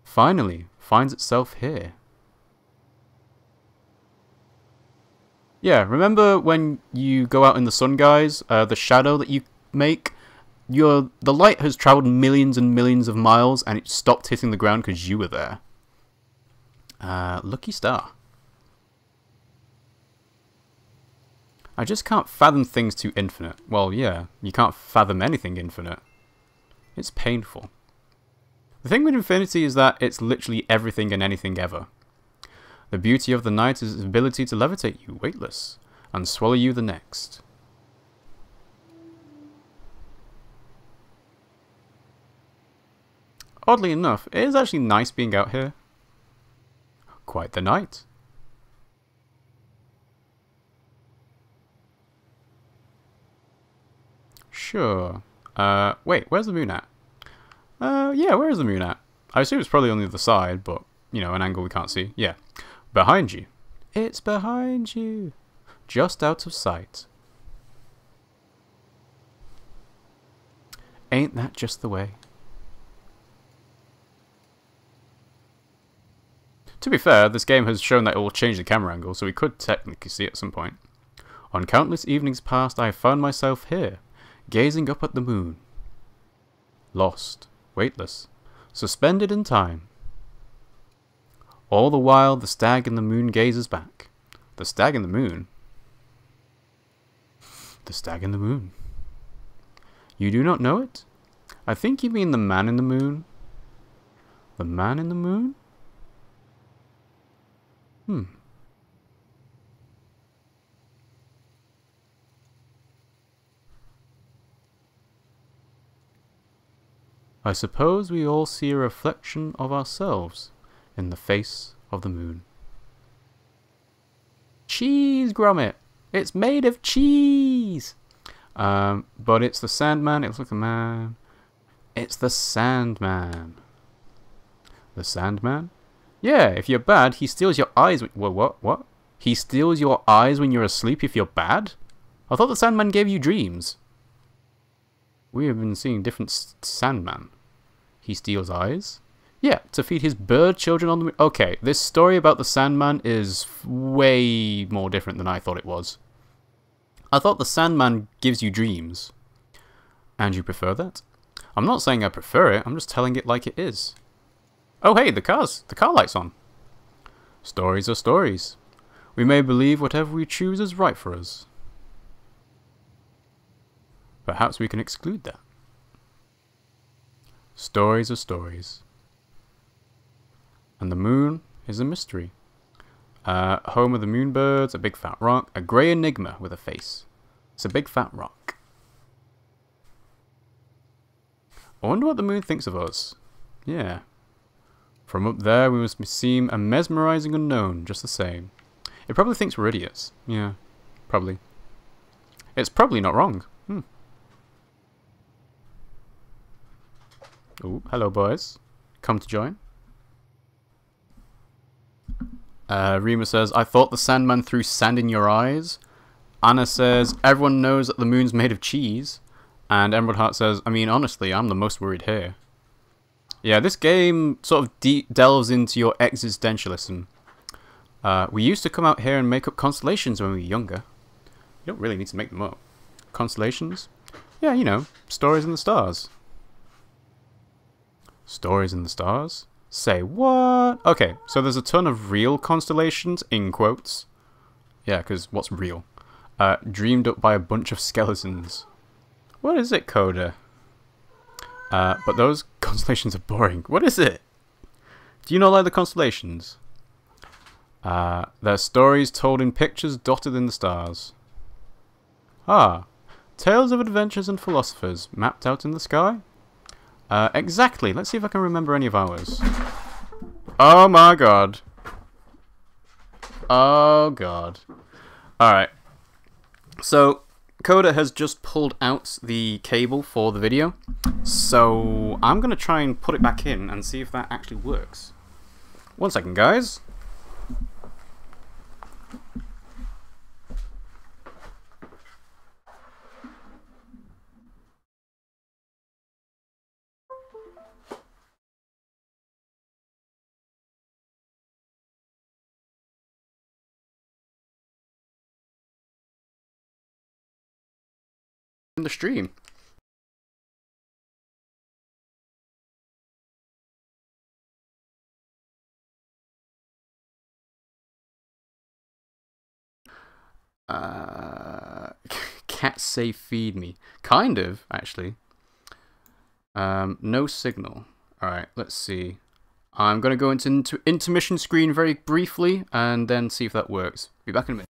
finally finds itself here. Yeah, remember when you go out in the sun, guys, the shadow that you make, the light has travelled millions and millions of miles and it stopped hitting the ground because you were there. Lucky star. I just can't fathom things too infinite. Well, yeah, you can't fathom anything infinite. It's painful. The thing with infinity is that it's literally everything and anything ever. The beauty of the night is its ability to levitate you weightless and swallow you the next. Oddly enough, it is actually nice being out here. Quite the night. Sure. Wait, where's the moon at? Yeah, where is the moon at? I assume it's probably on the other side, but, you know, an angle we can't see. Yeah. Behind you. It's behind you. Just out of sight. Ain't that just the way? To be fair, this game has shown that it will change the camera angle, so we could technically see it at some point. On countless evenings past, I have found myself here, gazing up at the moon. Lost, weightless, suspended in time. All the while, the stag in the moon gazes back. The stag in the moon? The stag in the moon. You do not know it? I think you mean the man in the moon. The man in the moon? I suppose we all see a reflection of ourselves in the face of the moon. Cheese, Gromit! It's made of cheese! But it's the Sandman. It looks like a man. It's the Sandman. The Sandman? Yeah, if you're bad, he steals your eyes. What? He steals your eyes when you're asleep if you're bad? I thought the Sandman gave you dreams. We have been seeing different Sandman. He steals eyes? Yeah, to feed his bird children on the moon. Okay, this story about the Sandman is way more different than I thought it was. I thought the Sandman gives you dreams. And you prefer that? I'm not saying I prefer it, I'm just telling it like it is. Oh hey, the car light's on. Stories are stories. We may believe whatever we choose is right for us. Perhaps we can exclude that. Stories are stories. And the moon is a mystery. Home of the moonbirds, a big fat rock, a grey enigma with a face. It's a big fat rock. I wonder what the moon thinks of us. Yeah. From up there we must seem a mesmerising unknown, just the same. It probably thinks we're idiots. Yeah, probably. It's probably not wrong. Oh, hello boys. Come to join. Rima says, I thought the Sandman threw sand in your eyes. Anna says, everyone knows that the moon's made of cheese. And Emerald Heart says, I mean, honestly, I'm the most worried here. Yeah, this game sort of delves into your existentialism. We used to come out here and make up constellations when we were younger. You don't really need to make them up. Constellations? Yeah, you know, stories in the stars. Stories in the stars? Say what? Okay, so there's a ton of real constellations, in quotes. Yeah, because what's real? Dreamed up by a bunch of skeletons. What is it, Coda? But those constellations are boring. What is it? Do you not like the constellations? They're stories told in pictures dotted in the stars. Ah, tales of adventures and philosophers mapped out in the sky? Exactly. Let's see if I can remember any of ours. Oh my god. Oh god. Alright. So, Coda has just pulled out the cable for the video. So, I'm going to try and put it back in and see if that actually works. 1 second, guys. In the stream. Cats say feed me. Kind of, actually. No signal. Alright, let's see. I'm going to go into intermission screen very briefly and then see if that works. Be back in a minute.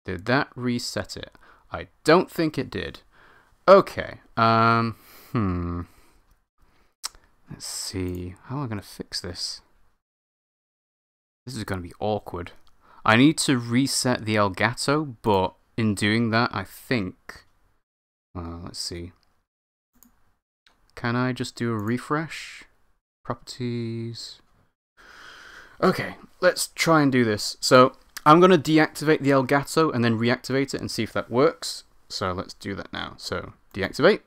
Did that reset it? I don't think it did. Okay. Let's see. How am I going to fix this? This is going to be awkward. I need to reset the Elgato, but in doing that, I think... let's see. Can I just do a refresh? Properties... Okay, let's try and do this. So, I'm going to deactivate the Elgato and then reactivate it and see if that works. So let's do that now. So, deactivate.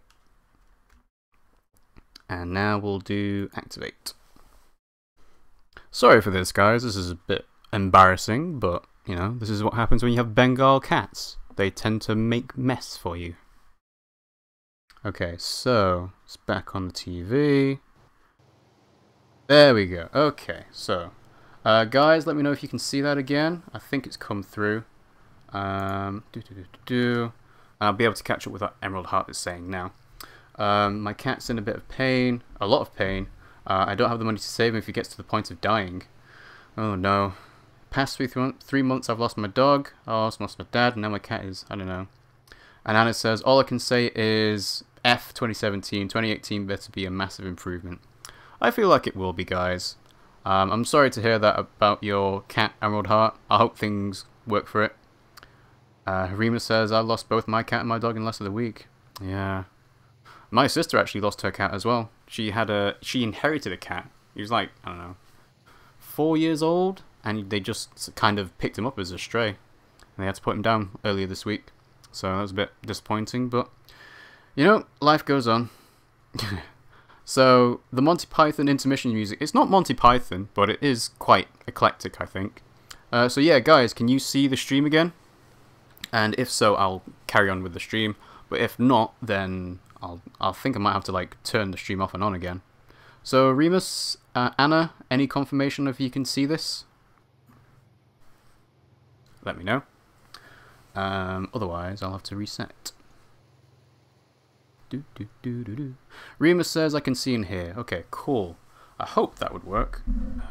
And now we'll do activate. Sorry for this, guys. This is a bit embarrassing, but, you know, this is what happens when you have Bengal cats. They tend to make mess for you. Okay, so, it's back on the TV. There we go. Okay, so, guys, let me know if you can see that again. I think it's come through. I'll be able to catch up with what Emerald Heart is saying now. My cat's in a bit of pain, a lot of pain. I don't have the money to save him if he gets to the point of dying. Oh no. Past 3 months I've lost my dog, I also lost my dad, and now my cat is, I don't know. And Anna says, all I can say is F 2017, 2018 better be a massive improvement. I feel like it will be, guys. I'm sorry to hear that about your cat, Emerald Heart. I hope things work for it. Harima says, I lost both my cat and my dog in less than a week. Yeah. My sister actually lost her cat as well. She inherited a cat. He was like, I don't know, 4 years old, and they just kind of picked him up as a stray. And they had to put him down earlier this week. So that was a bit disappointing, but, you know, life goes on. So, the Monty Python intermission music, it's not Monty Python, but it is quite eclectic, I think. So yeah, guys, can you see the stream again? And if so, I'll carry on with the stream. But if not, then I think I might have to like turn the stream off and on again. So Remus, Anna, any confirmation if you can see this? Let me know. Otherwise, I'll have to reset. Remus says I can see in here. Okay, cool. I hope that would work.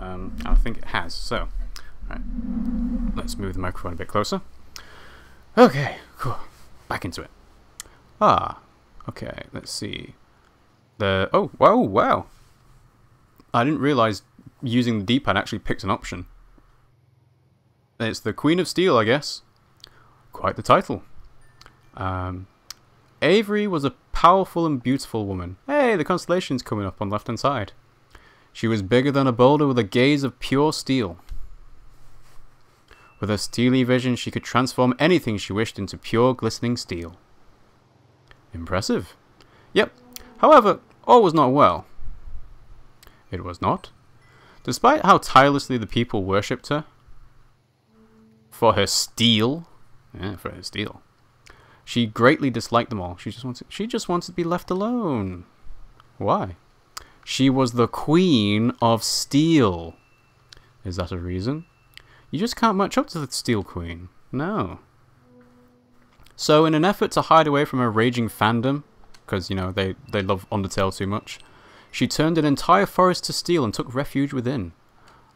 I think it has. So, right, let's move the microphone a bit closer. Okay, cool. Back into it. Okay. Let's see. Oh, wow. I didn't realize using the D-pad actually picked an option. It's the Queen of Steel, I guess. Quite the title. Avery was a powerful and beautiful woman. Hey, the constellation's coming up on the left-hand side. She was bigger than a boulder with a gaze of pure steel. With her steely vision, she could transform anything she wished into pure, glistening steel. Impressive. Yep. However, all was not well. It was not. Despite how tirelessly the people worshipped her, for her steel, she greatly disliked them all. She just wanted to be left alone. Why? She was the Queen of Steel. Is that a reason? You just can't match up to the Steel Queen. No. So in an effort to hide away from her raging fandom, because, you know, they love Undertale too much, she turned an entire forest to steel and took refuge within.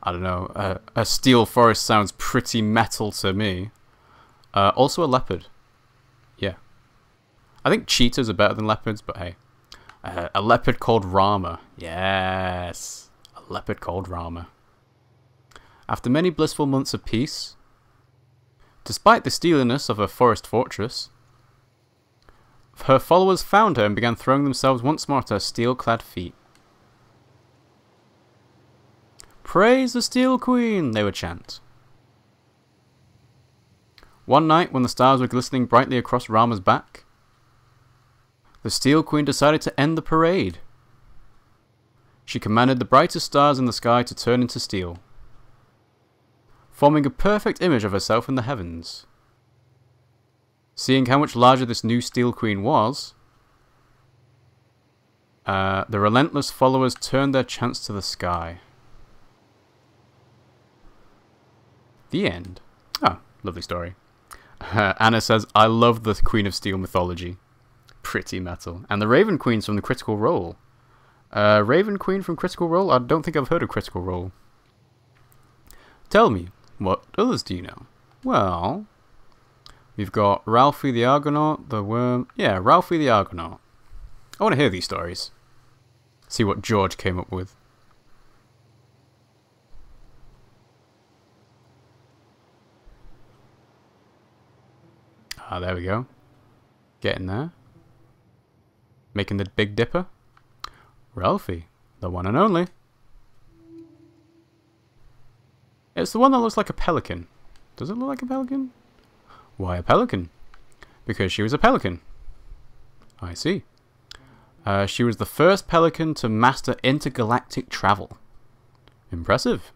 I don't know, a steel forest sounds pretty metal to me. Also a leopard. Yeah. I think cheetahs are better than leopards, but hey. A leopard called Rama. Yes. A leopard called Rama. After many blissful months of peace, despite the steeliness of her forest fortress, her followers found her and began throwing themselves once more at her steel-clad feet. Praise the Steel Queen, they would chant. One night, when the stars were glistening brightly across Rama's back, the Steel Queen decided to end the parade. She commanded the brightest stars in the sky to turn into steel, forming a perfect image of herself in the heavens. Seeing how much larger this new Steel Queen was, the relentless followers turned their chants to the sky. The end. Oh, lovely story. Anna says, I love the Queen of Steel mythology. Pretty metal. And the Raven Queen's from the Critical Role. Raven Queen from Critical Role? I don't think I've heard of Critical Role. Tell me, what others do you know? Well, we've got Ralphie the Argonaut, the Worm. Yeah, Ralphie the Argonaut. I want to hear these stories. See what George came up with. There we go. Getting there. Making the Big Dipper. Ralphie, the one and only. It's the one that looks like a pelican. Does it look like a pelican? Why a pelican? Because she was a pelican. I see. She was the first pelican to master intergalactic travel. Impressive.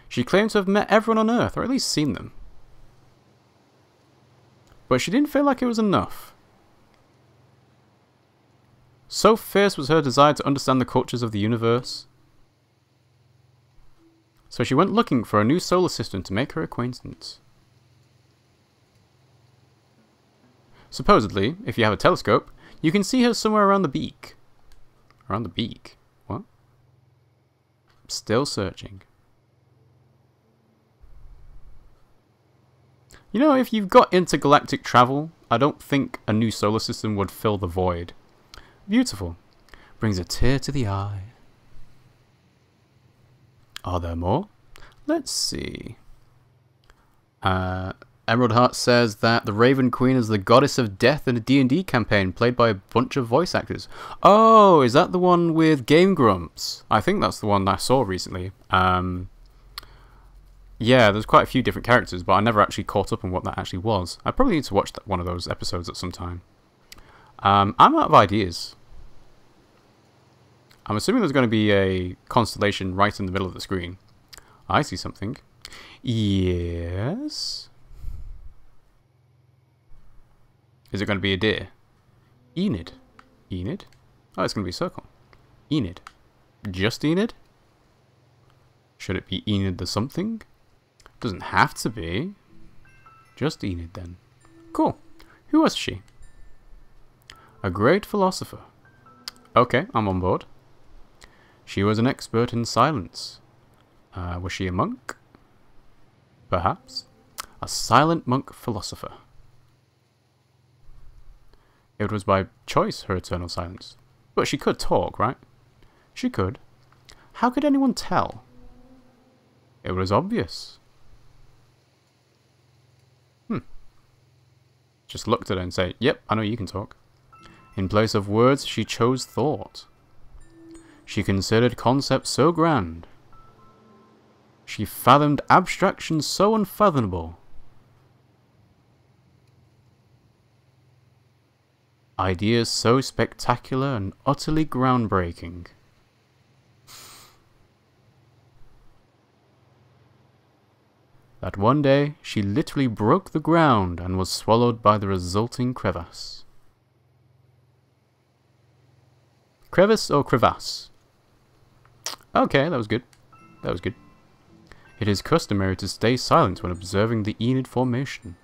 She claimed to have met everyone on Earth, or at least seen them. But she didn't feel like it was enough. So fierce was her desire to understand the cultures of the universe. So she went looking for a new solar system to make her acquaintance. Supposedly, if you have a telescope, you can see her somewhere around the beak. Around the beak? What? Still searching. You know, if you've got intergalactic travel, I don't think a new solar system would fill the void. Beautiful. Brings a tear to the eye. Are there more? Let's see. Emerald Heart says that the Raven Queen is the goddess of death in a D&D campaign played by a bunch of voice actors. Oh, is that the one with Game Grumps? I think that's the one I saw recently. Yeah, there's quite a few different characters, but I never actually caught up on what that actually was. I probably need to watch one of those episodes at some time. I'm out of ideas. I'm assuming there's going to be a constellation right in the middle of the screen. I see something. Yes. Is it going to be a deer? Enid. Enid? Oh, it's going to be a circle. Enid. Just Enid? Should it be Enid the something? Doesn't have to be. Just Enid then. Cool. Who was she? A great philosopher. Okay, I'm on board. She was an expert in silence. Was she a monk? Perhaps. A silent monk philosopher. It was by choice, her eternal silence. But she could talk, right? She could. How could anyone tell? It was obvious. Just looked at her and said, yep, I know you can talk. In place of words, she chose thought. She considered concepts so grand. She fathomed abstractions so unfathomable. Ideas so spectacular and utterly groundbreaking. That one day she literally broke the ground and was swallowed by the resulting crevasse. Crevice or crevasse? Okay, that was good. That was good. It is customary to stay silent when observing the Enid formation.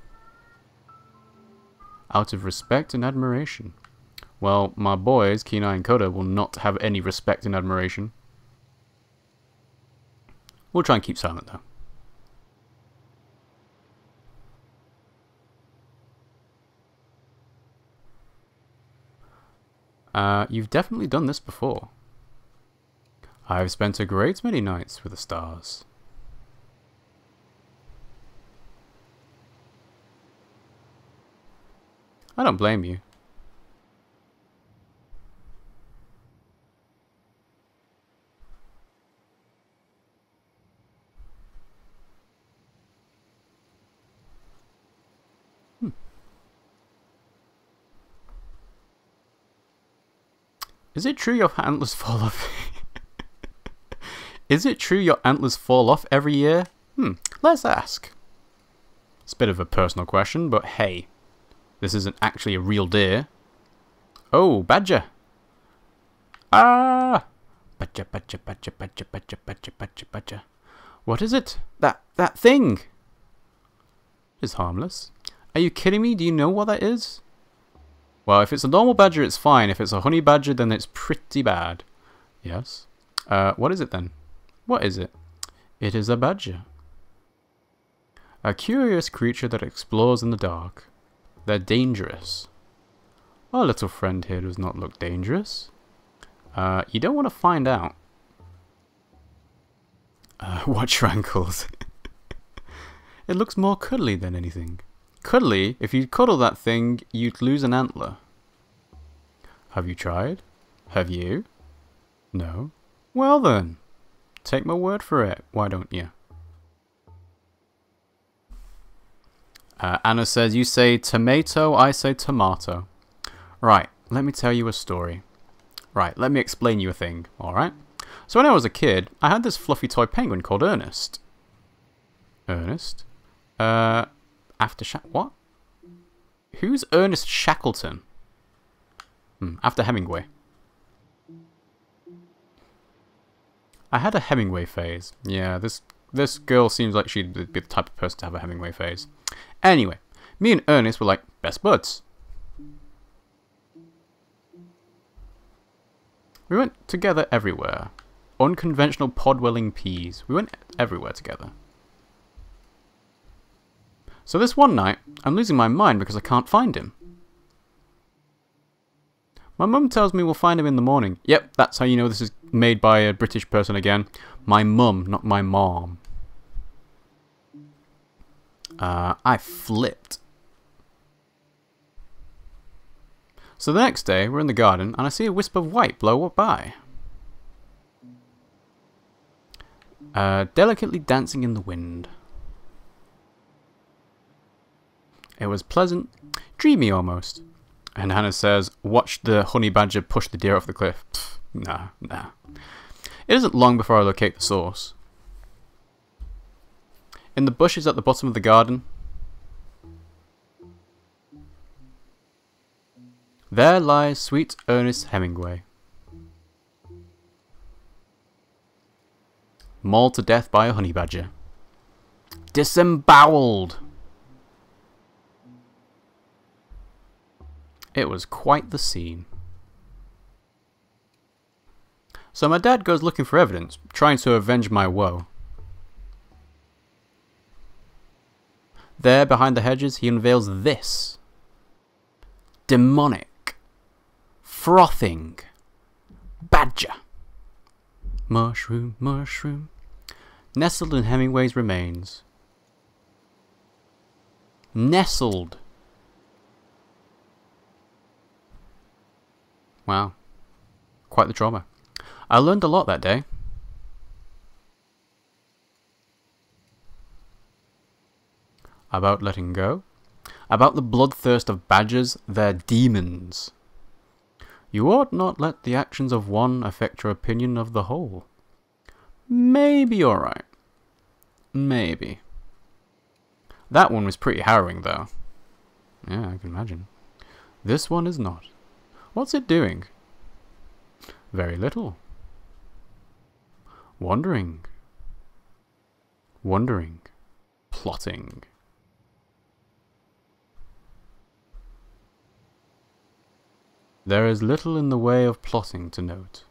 Out of respect and admiration. Well, my boys, Kenai and Coda, will not have any respect and admiration. We'll try and keep silent though. You've definitely done this before. I've spent a great many nights with the stars. I don't blame you. Is it true your antlers fall off? Is it true your antlers fall off every year? Let's ask. It's a bit of a personal question, but hey, this isn't actually a real deer. Oh, badger. Ah! Badger, badger, badger, badger, badger, badger, badger, badger. What is it? That thing! It's harmless. Are you kidding me? Do you know what that is? Well, if it's a normal badger, it's fine. If it's a honey badger, then it's pretty bad. Yes. What is it then? What is it? It is a badger. A curious creature that explores in the dark. They're dangerous. Our little friend here does not look dangerous. You don't want to find out. Watch your ankles. It looks more cuddly than anything. Cuddly? If you cuddle that thing, you'd lose an antler. Have you tried? Have you? No? Well then, take my word for it, why don't you? Anna says, you say tomato, I say tomato. Right, let me tell you a story. Right, let me explain you a thing, alright? So when I was a kid, I had this fluffy toy penguin called Ernest. Ernest? What? Who's Ernest Shackleton? After Hemingway. I had a Hemingway phase. Yeah, this girl seems like she'd be the type of person to have a Hemingway phase. Anyway, me and Ernest were like best buds. We went together everywhere. Unconventional pod-dwelling peas. We went everywhere together. So this one night, I'm losing my mind because I can't find him. My mum tells me we'll find him in the morning. Yep, that's how you know this is made by a British person again. My mum, not my mom. I flipped. So the next day, we're in the garden, and I see a wisp of white blow by. Delicately dancing in the wind. It was pleasant, dreamy almost. And Hannah says, watch the honey badger push the deer off the cliff. Pfft, nah. It isn't long before I locate the source. In the bushes at the bottom of the garden. There lies sweet Ernest Hemingway. Mauled to death by a honey badger. Disemboweled! It was quite the scene. So my dad goes looking for evidence, trying to avenge my woe. There, behind the hedges, he unveils this. Demonic. Frothing. Badger. Mushroom, mushroom. Nestled in Hemingway's remains. Nestled. Wow. Quite the trauma. I learned a lot that day. About letting go. About the bloodthirst of badgers, their demons. You ought not let the actions of one affect your opinion of the whole. Maybe you're right. Maybe. That one was pretty harrowing though. Yeah, I can imagine. This one is not. What's it doing? Very little. Wondering. Wondering. Plotting. There is little in the way of plotting to note.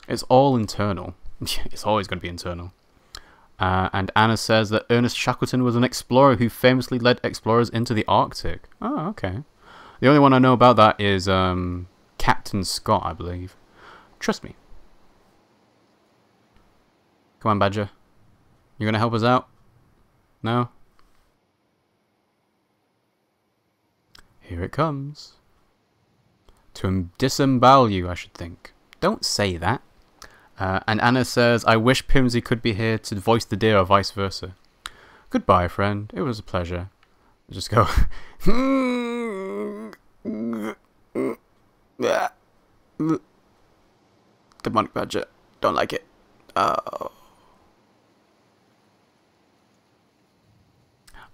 It's all internal. It's always going to be internal. And Anna says that Ernest Shackleton was an explorer who famously led explorers into the Arctic. Oh, okay. The only one I know about that is Captain Scott, I believe. Trust me. Come on, Badger. You going to help us out? No? Here it comes. To disembowel you, I should think. Don't say that. And Anna says, I wish Pimsy could be here to voice the deer or vice versa. Goodbye, friend. It was a pleasure. Just go. Demonic badger. Don't like it. Oh.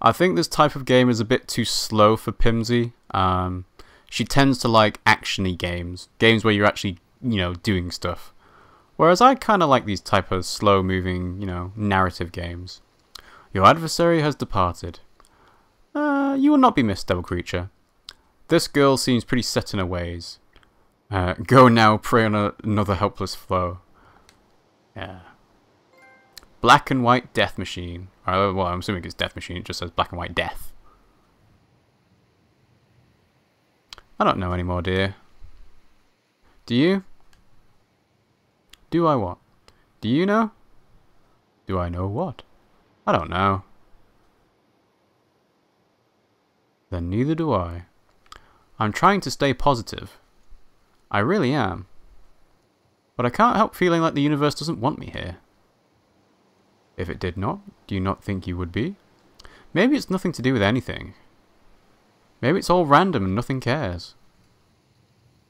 I think this type of game is a bit too slow for Pimsy. She tends to like actiony games. Games where you're actually, doing stuff. Whereas I kind of like these type of slow-moving, narrative games. Your adversary has departed. You will not be missed, devil creature. This girl seems pretty set in her ways. Go now, prey on another helpless foe. Yeah. Black and white death machine. Well, I'm assuming it's death machine. It just says black and white death. I don't know anymore, dear. Do you? Do I what? Do you know? Do I know what? I don't know. Then neither do I. I'm trying to stay positive. I really am. But I can't help feeling like the universe doesn't want me here. If it did not, do you not think you would be? Maybe it's nothing to do with anything. Maybe it's all random and nothing cares.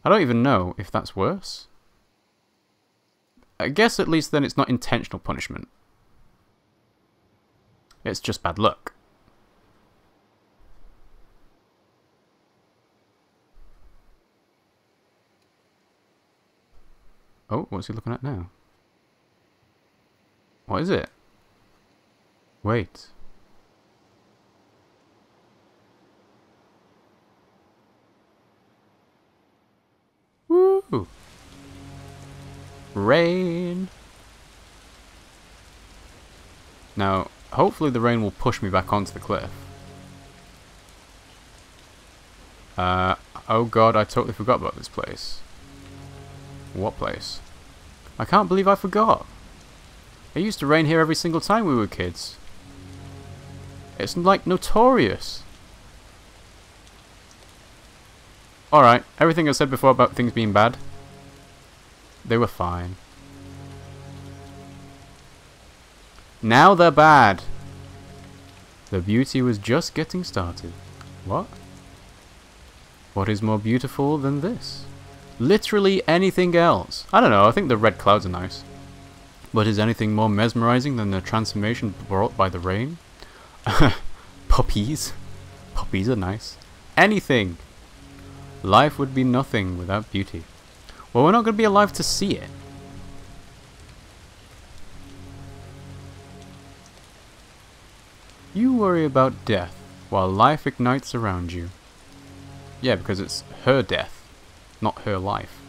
I don't even know if that's worse. I guess at least then it's not intentional punishment. It's just bad luck. Oh, what's he looking at now? What is it? Wait. Woo! Rain! Now, hopefully the rain will push me back onto the cliff. Oh god, I totally forgot about this place. What place? I can't believe I forgot. It used to rain here every single time we were kids. It's like notorious. Alright, everything I said before about things being bad, they were fine. Now they're bad. The beauty was just getting started. What? What is more beautiful than this? Literally anything else. I don't know, I think the red clouds are nice. But is anything more mesmerizing than the transformation brought by the rain? Puppies. Puppies are nice. Anything. Life would be nothing without beauty. Well, we're not going to be alive to see it. You worry about death while life ignites around you. Yeah, because it's her death, not her life.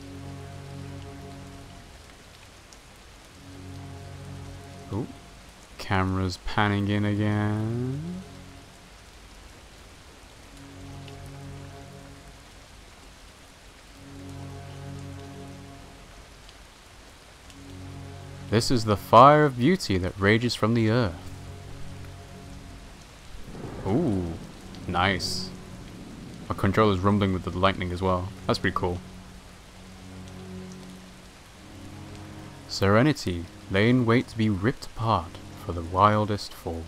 Oh, camera's panning in again. This is the fire of beauty that rages from the earth. Ooh, nice. My controller's rumbling with the lightning as well. That's pretty cool. Serenity lay in wait to be ripped apart for the wildest fall.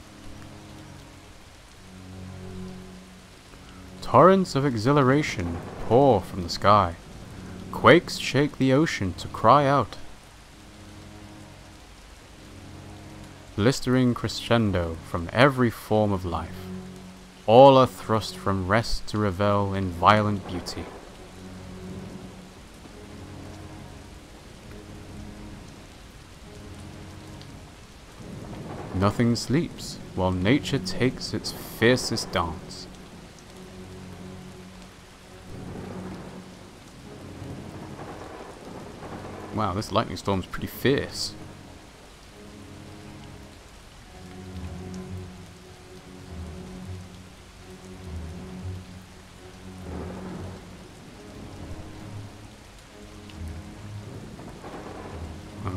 Torrents of exhilaration pour from the sky. Quakes shake the ocean to cry out. Blistering crescendo from every form of life. All are thrust from rest to revel in violent beauty. Nothing sleeps while nature takes its fiercest dance. Wow, this lightning storm's pretty fierce.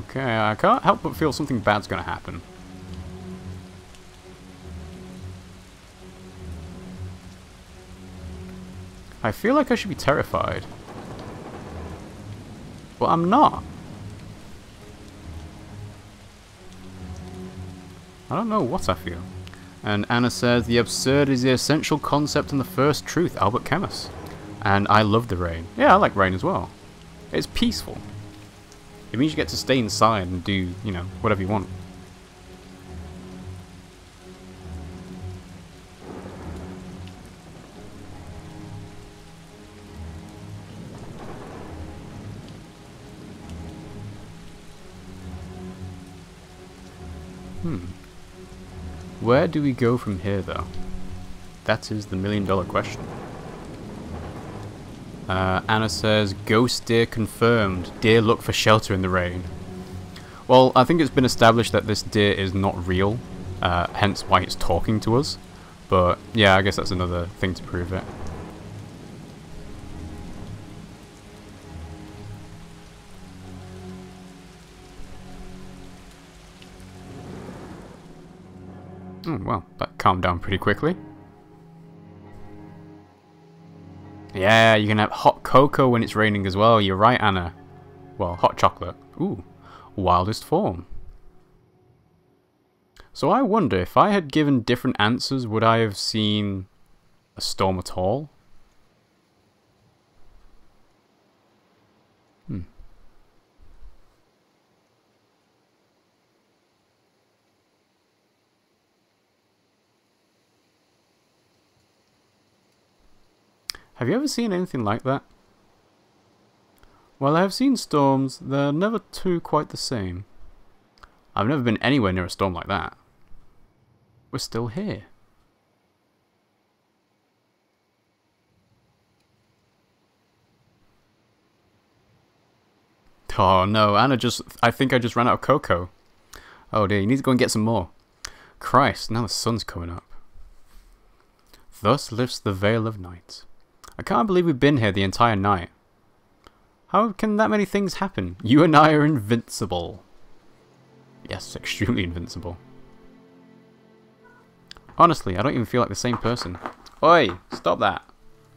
Okay, I can't help but feel something bad's gonna happen. I feel like I should be terrified. But I'm not. I don't know what I feel. And Anna says, the absurd is the essential concept and the first truth, Albert Camus. And I love the rain. Yeah, I like rain as well. It's peaceful. It means you get to stay inside and do, you know, whatever you want. Where do we go from here, though? That is the million-dollar question. Anna says, ghost deer confirmed. Deer look for shelter in the rain. Well, I think it's been established that this deer is not real, hence why it's talking to us. But yeah, I guess that's another thing to prove it. Oh, well, that calmed down pretty quickly. Yeah, you can have hot cocoa when it's raining as well. You're right, Anna. Well, hot chocolate. Ooh, wildest form. So I wonder, if I had given different answers, would I have seen a storm at all? Have you ever seen anything like that? Well, I have seen storms, they're never two quite the same. I've never been anywhere near a storm like that. We're still here. Oh no, Anna I think I just ran out of cocoa. Oh dear, you need to go and get some more. Christ, now the sun's coming up. Thus lifts the veil of night. I can't believe we've been here the entire night. How can that many things happen? You and I are invincible. Yes, extremely invincible. Honestly, I don't even feel like the same person. Oi, stop that.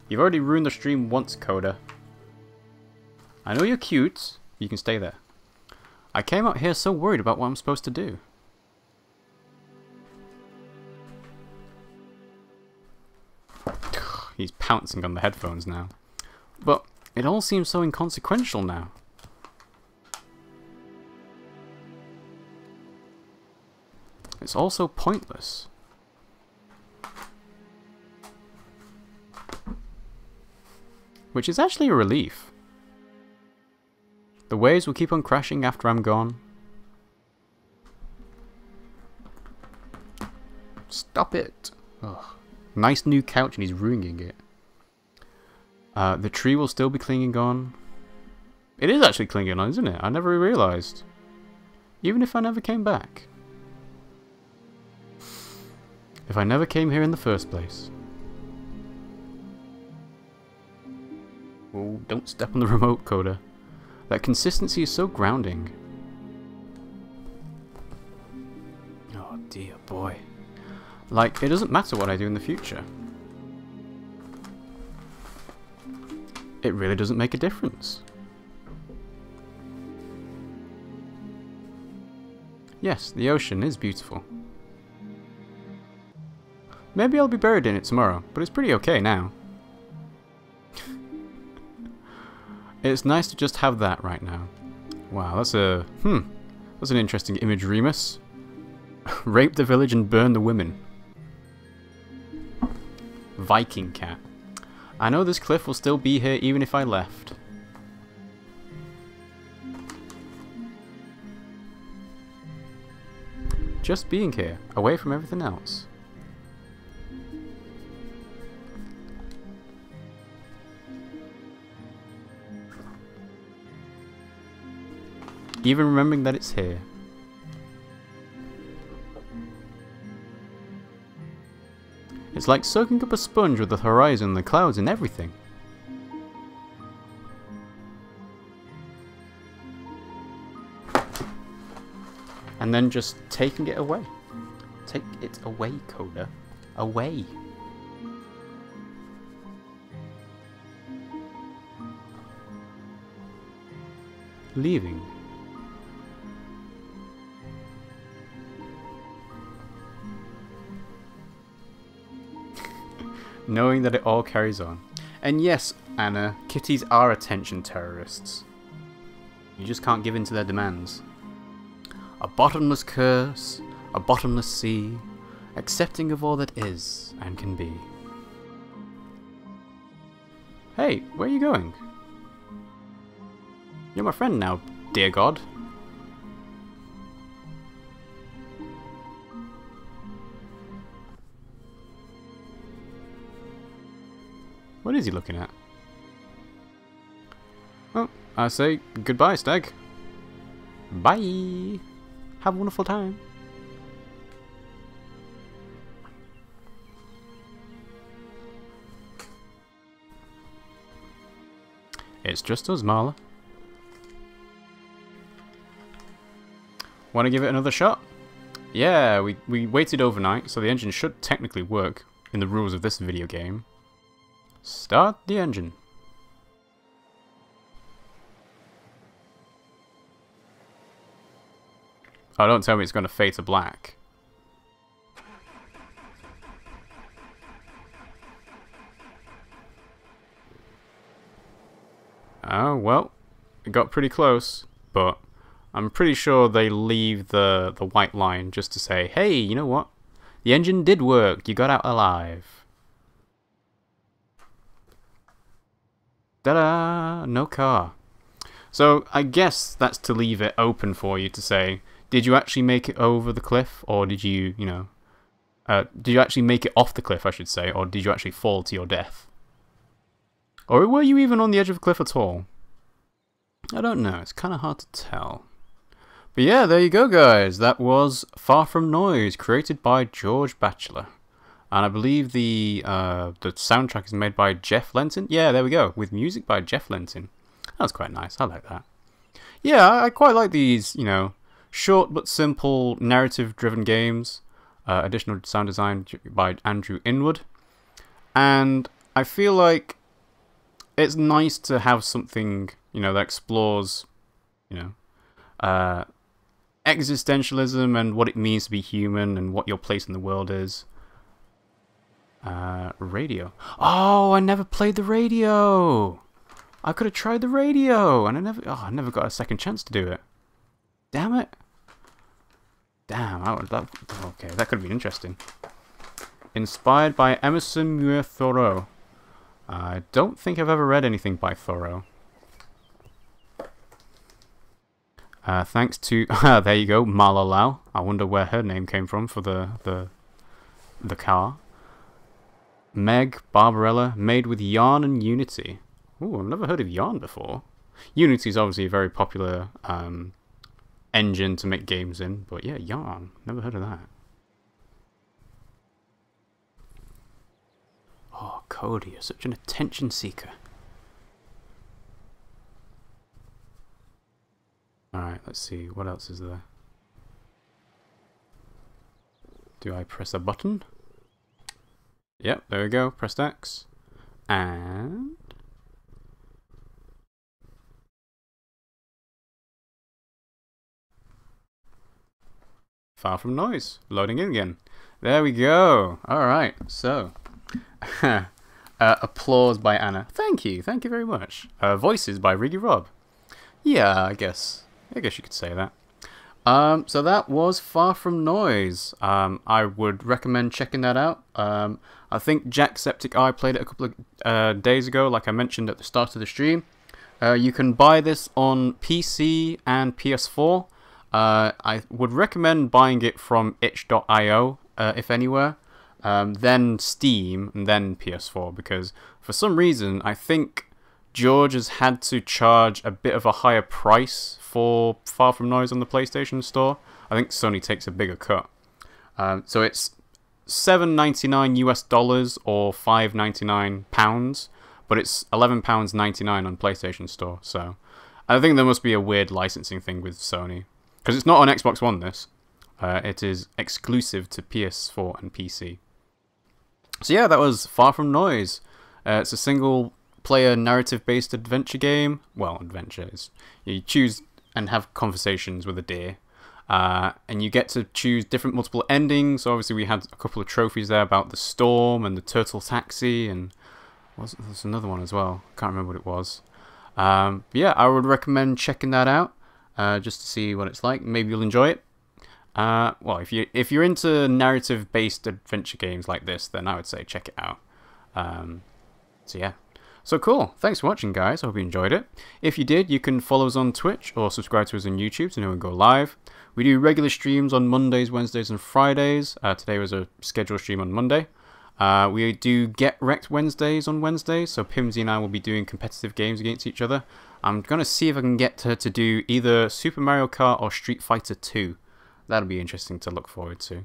You've already ruined the stream once, Coda. I know you're cute. You can stay there. I came out here so worried about what I'm supposed to do. He's pouncing on the headphones now. But it all seems so inconsequential now. It's all so pointless. which is actually a relief. The waves will keep on crashing after I'm gone. Stop it! Ugh. Nice new couch and he's ruining it. The tree will still be clinging on. It is actually clinging on, isn't it? I never realised. Even if I never came back. If I never came here in the first place. Oh, don't step on the remote, Coda. That consistency is so grounding. Oh dear boy. Like, it doesn't matter what I do in the future. It really doesn't make a difference. Yes, the ocean is beautiful. Maybe I'll be buried in it tomorrow, but it's pretty okay now. It's nice to just have that right now. Wow, that's a... that's an interesting image, Remus. Rape the village and burn the women. Viking cat. I know this cliff will still be here even if I left. Just being here, away from everything else. Even remembering that it's here. It's like soaking up a sponge with the horizon, the clouds and everything. And then just taking it away. Take it away, Coda. Away. Leaving. Knowing that it all carries on. And yes, Anna, kitties are attention terrorists. You just can't give in to their demands. A bottomless curse, a bottomless sea, accepting of all that is and can be. Hey, where are you going? You're my friend now, dear God. What is he looking at? Well, I say goodbye, Stag. Bye. Have a wonderful time. It's just us, Marla. Want to give it another shot? Yeah, we waited overnight, so the engine should technically work in the rules of this video game. Start the engine. Oh, don't tell me it's going to fade to black. Oh, well, it got pretty close, but I'm pretty sure they leave the white line just to say, hey, you know what? The engine did work, you got out alive. Ta-da! No car. So I guess that's to leave it open for you to say, did you actually make it over the cliff, or did you, did you actually make it off the cliff, I should say, or did you actually fall to your death? Or were you even on the edge of the cliff at all? I don't know, it's kind of hard to tell. But yeah, there you go, guys. That was Far From Noise, created by George Batchelor. And I believe the soundtrack is made by Jeff Lenton. Yeah, there we go, with music by Jeff Lenton. That's quite nice, I like that. Yeah, I quite like these, short but simple narrative-driven games. Additional sound design by Andrew Inwood. And I feel like it's nice to have something, that explores, existentialism and what it means to be human and what your place in the world is. Radio. Oh, I never played the radio! I could have tried the radio, and I never got a second chance to do it. Damn it. Damn, okay, that could have been interesting. Inspired by Emerson Muir Thoreau. I don't think I've ever read anything by Thoreau. Thanks to there you go, Malalau. I wonder where her name came from for the car. Meg, Barbarella, made with Yarn and Unity. Ooh, I've never heard of Yarn before. Unity is obviously a very popular engine to make games in, but yeah, Yarn, never heard of that. Oh, Cody, you're such an attention seeker. Alright, let's see, what else is there? Do I press a button? Yep, there we go, pressed X. And... Far from Noise, loading in again. There we go. Alright, so... applause by Anna. Thank you very much. Voices by Riggy Rob. Yeah, I guess you could say that. So that was Far From Noise. I would recommend checking that out. I think Jacksepticeye played it a couple of days ago, like I mentioned at the start of the stream. You can buy this on PC and PS4. I would recommend buying it from itch.io, if anywhere. Then Steam, and then PS4, because for some reason I think George has had to charge a bit of a higher price for Far From Noise on the PlayStation Store. I think Sony takes a bigger cut. So it's $7.99 US or £5.99, but it's £11.99 on PlayStation Store. So I think there must be a weird licensing thing with Sony, because it's not on Xbox One. This it is exclusive to PS4 and PC. So yeah, that was Far From Noise. It's a single-player narrative-based adventure game. Well, adventure is you choose and have conversations with a deer, and you get to choose different multiple endings. So obviously we had a couple of trophies there about the storm and the turtle taxi, and there's another one as well. Can't remember what it was. But yeah, I would recommend checking that out just to see what it's like. Maybe you'll enjoy it. Well, if you're into narrative-based adventure games like this, then I would say check it out. So yeah. So cool. Thanks for watching, guys. I hope you enjoyed it. If you did, you can follow us on Twitch or subscribe to us on YouTube to know when we go live. We do regular streams on Mondays, Wednesdays, and Fridays. Today was a scheduled stream on Monday. We do Get Wrecked Wednesdays on Wednesdays, so Pimsy and I will be doing competitive games against each other. I'm going to see if I can get her to do either Super Mario Kart or Street Fighter 2. That'll be interesting to look forward to.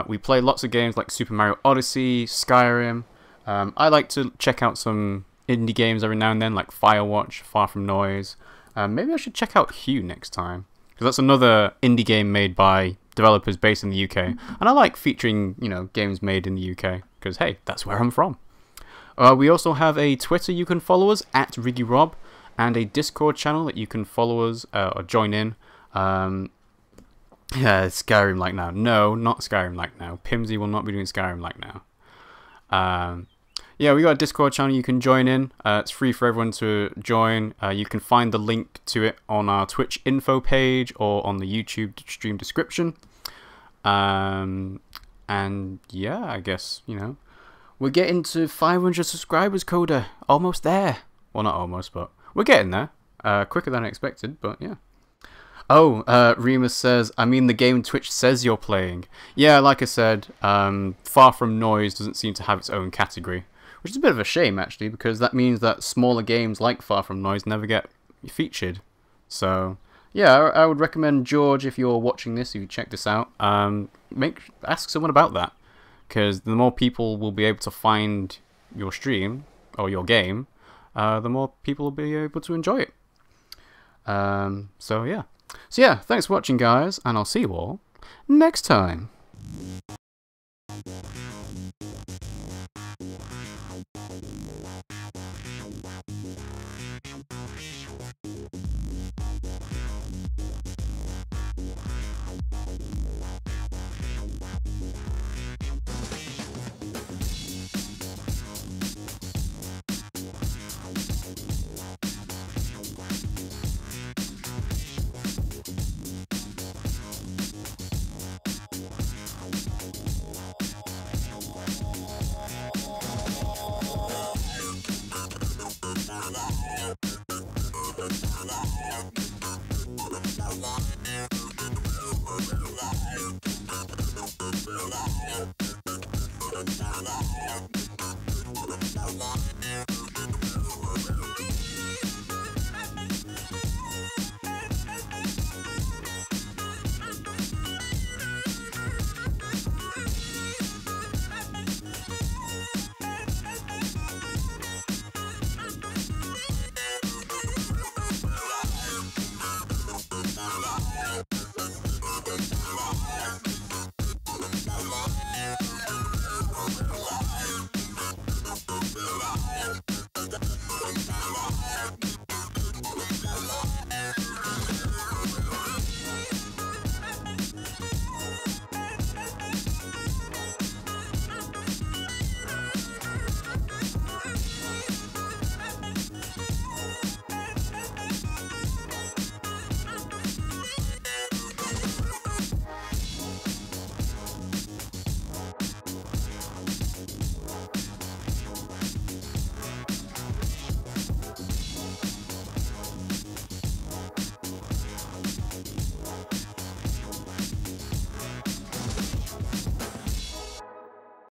We play lots of games like Super Mario Odyssey, Skyrim. I like to check out some indie games every now and then, like Firewatch, Far From Noise. Maybe I should check out Hue next time, because that's another indie game made by developers based in the UK. And I like featuring, games made in the UK, because hey, that's where I'm from. We also have a Twitter you can follow us, at RiggyRob, and a Discord channel that you can follow us or join in. Yeah, Skyrim Like Now. No, not Skyrim Like Now. Pimsy will not be doing Skyrim Like Now. Yeah, we got a Discord channel you can join in. It's free for everyone to join. You can find the link to it on our Twitch info page or on the YouTube stream description. And yeah, I guess, we're getting to 500 subscribers, Coda. Almost there. Well, not almost, but we're getting there. Quicker than I expected, but yeah. Oh, Remus says, I mean the game Twitch says you're playing. Yeah, like I said, Far From Noise doesn't seem to have its own category, which is a bit of a shame, actually, because that means that smaller games like Far From Noise never get featured. So, yeah, I would recommend, George, if you're watching this, if you check this out, ask someone about that, because the more people will be able to find your stream, or your game, the more people will be able to enjoy it. So yeah, thanks for watching, guys, and I'll see you all next time.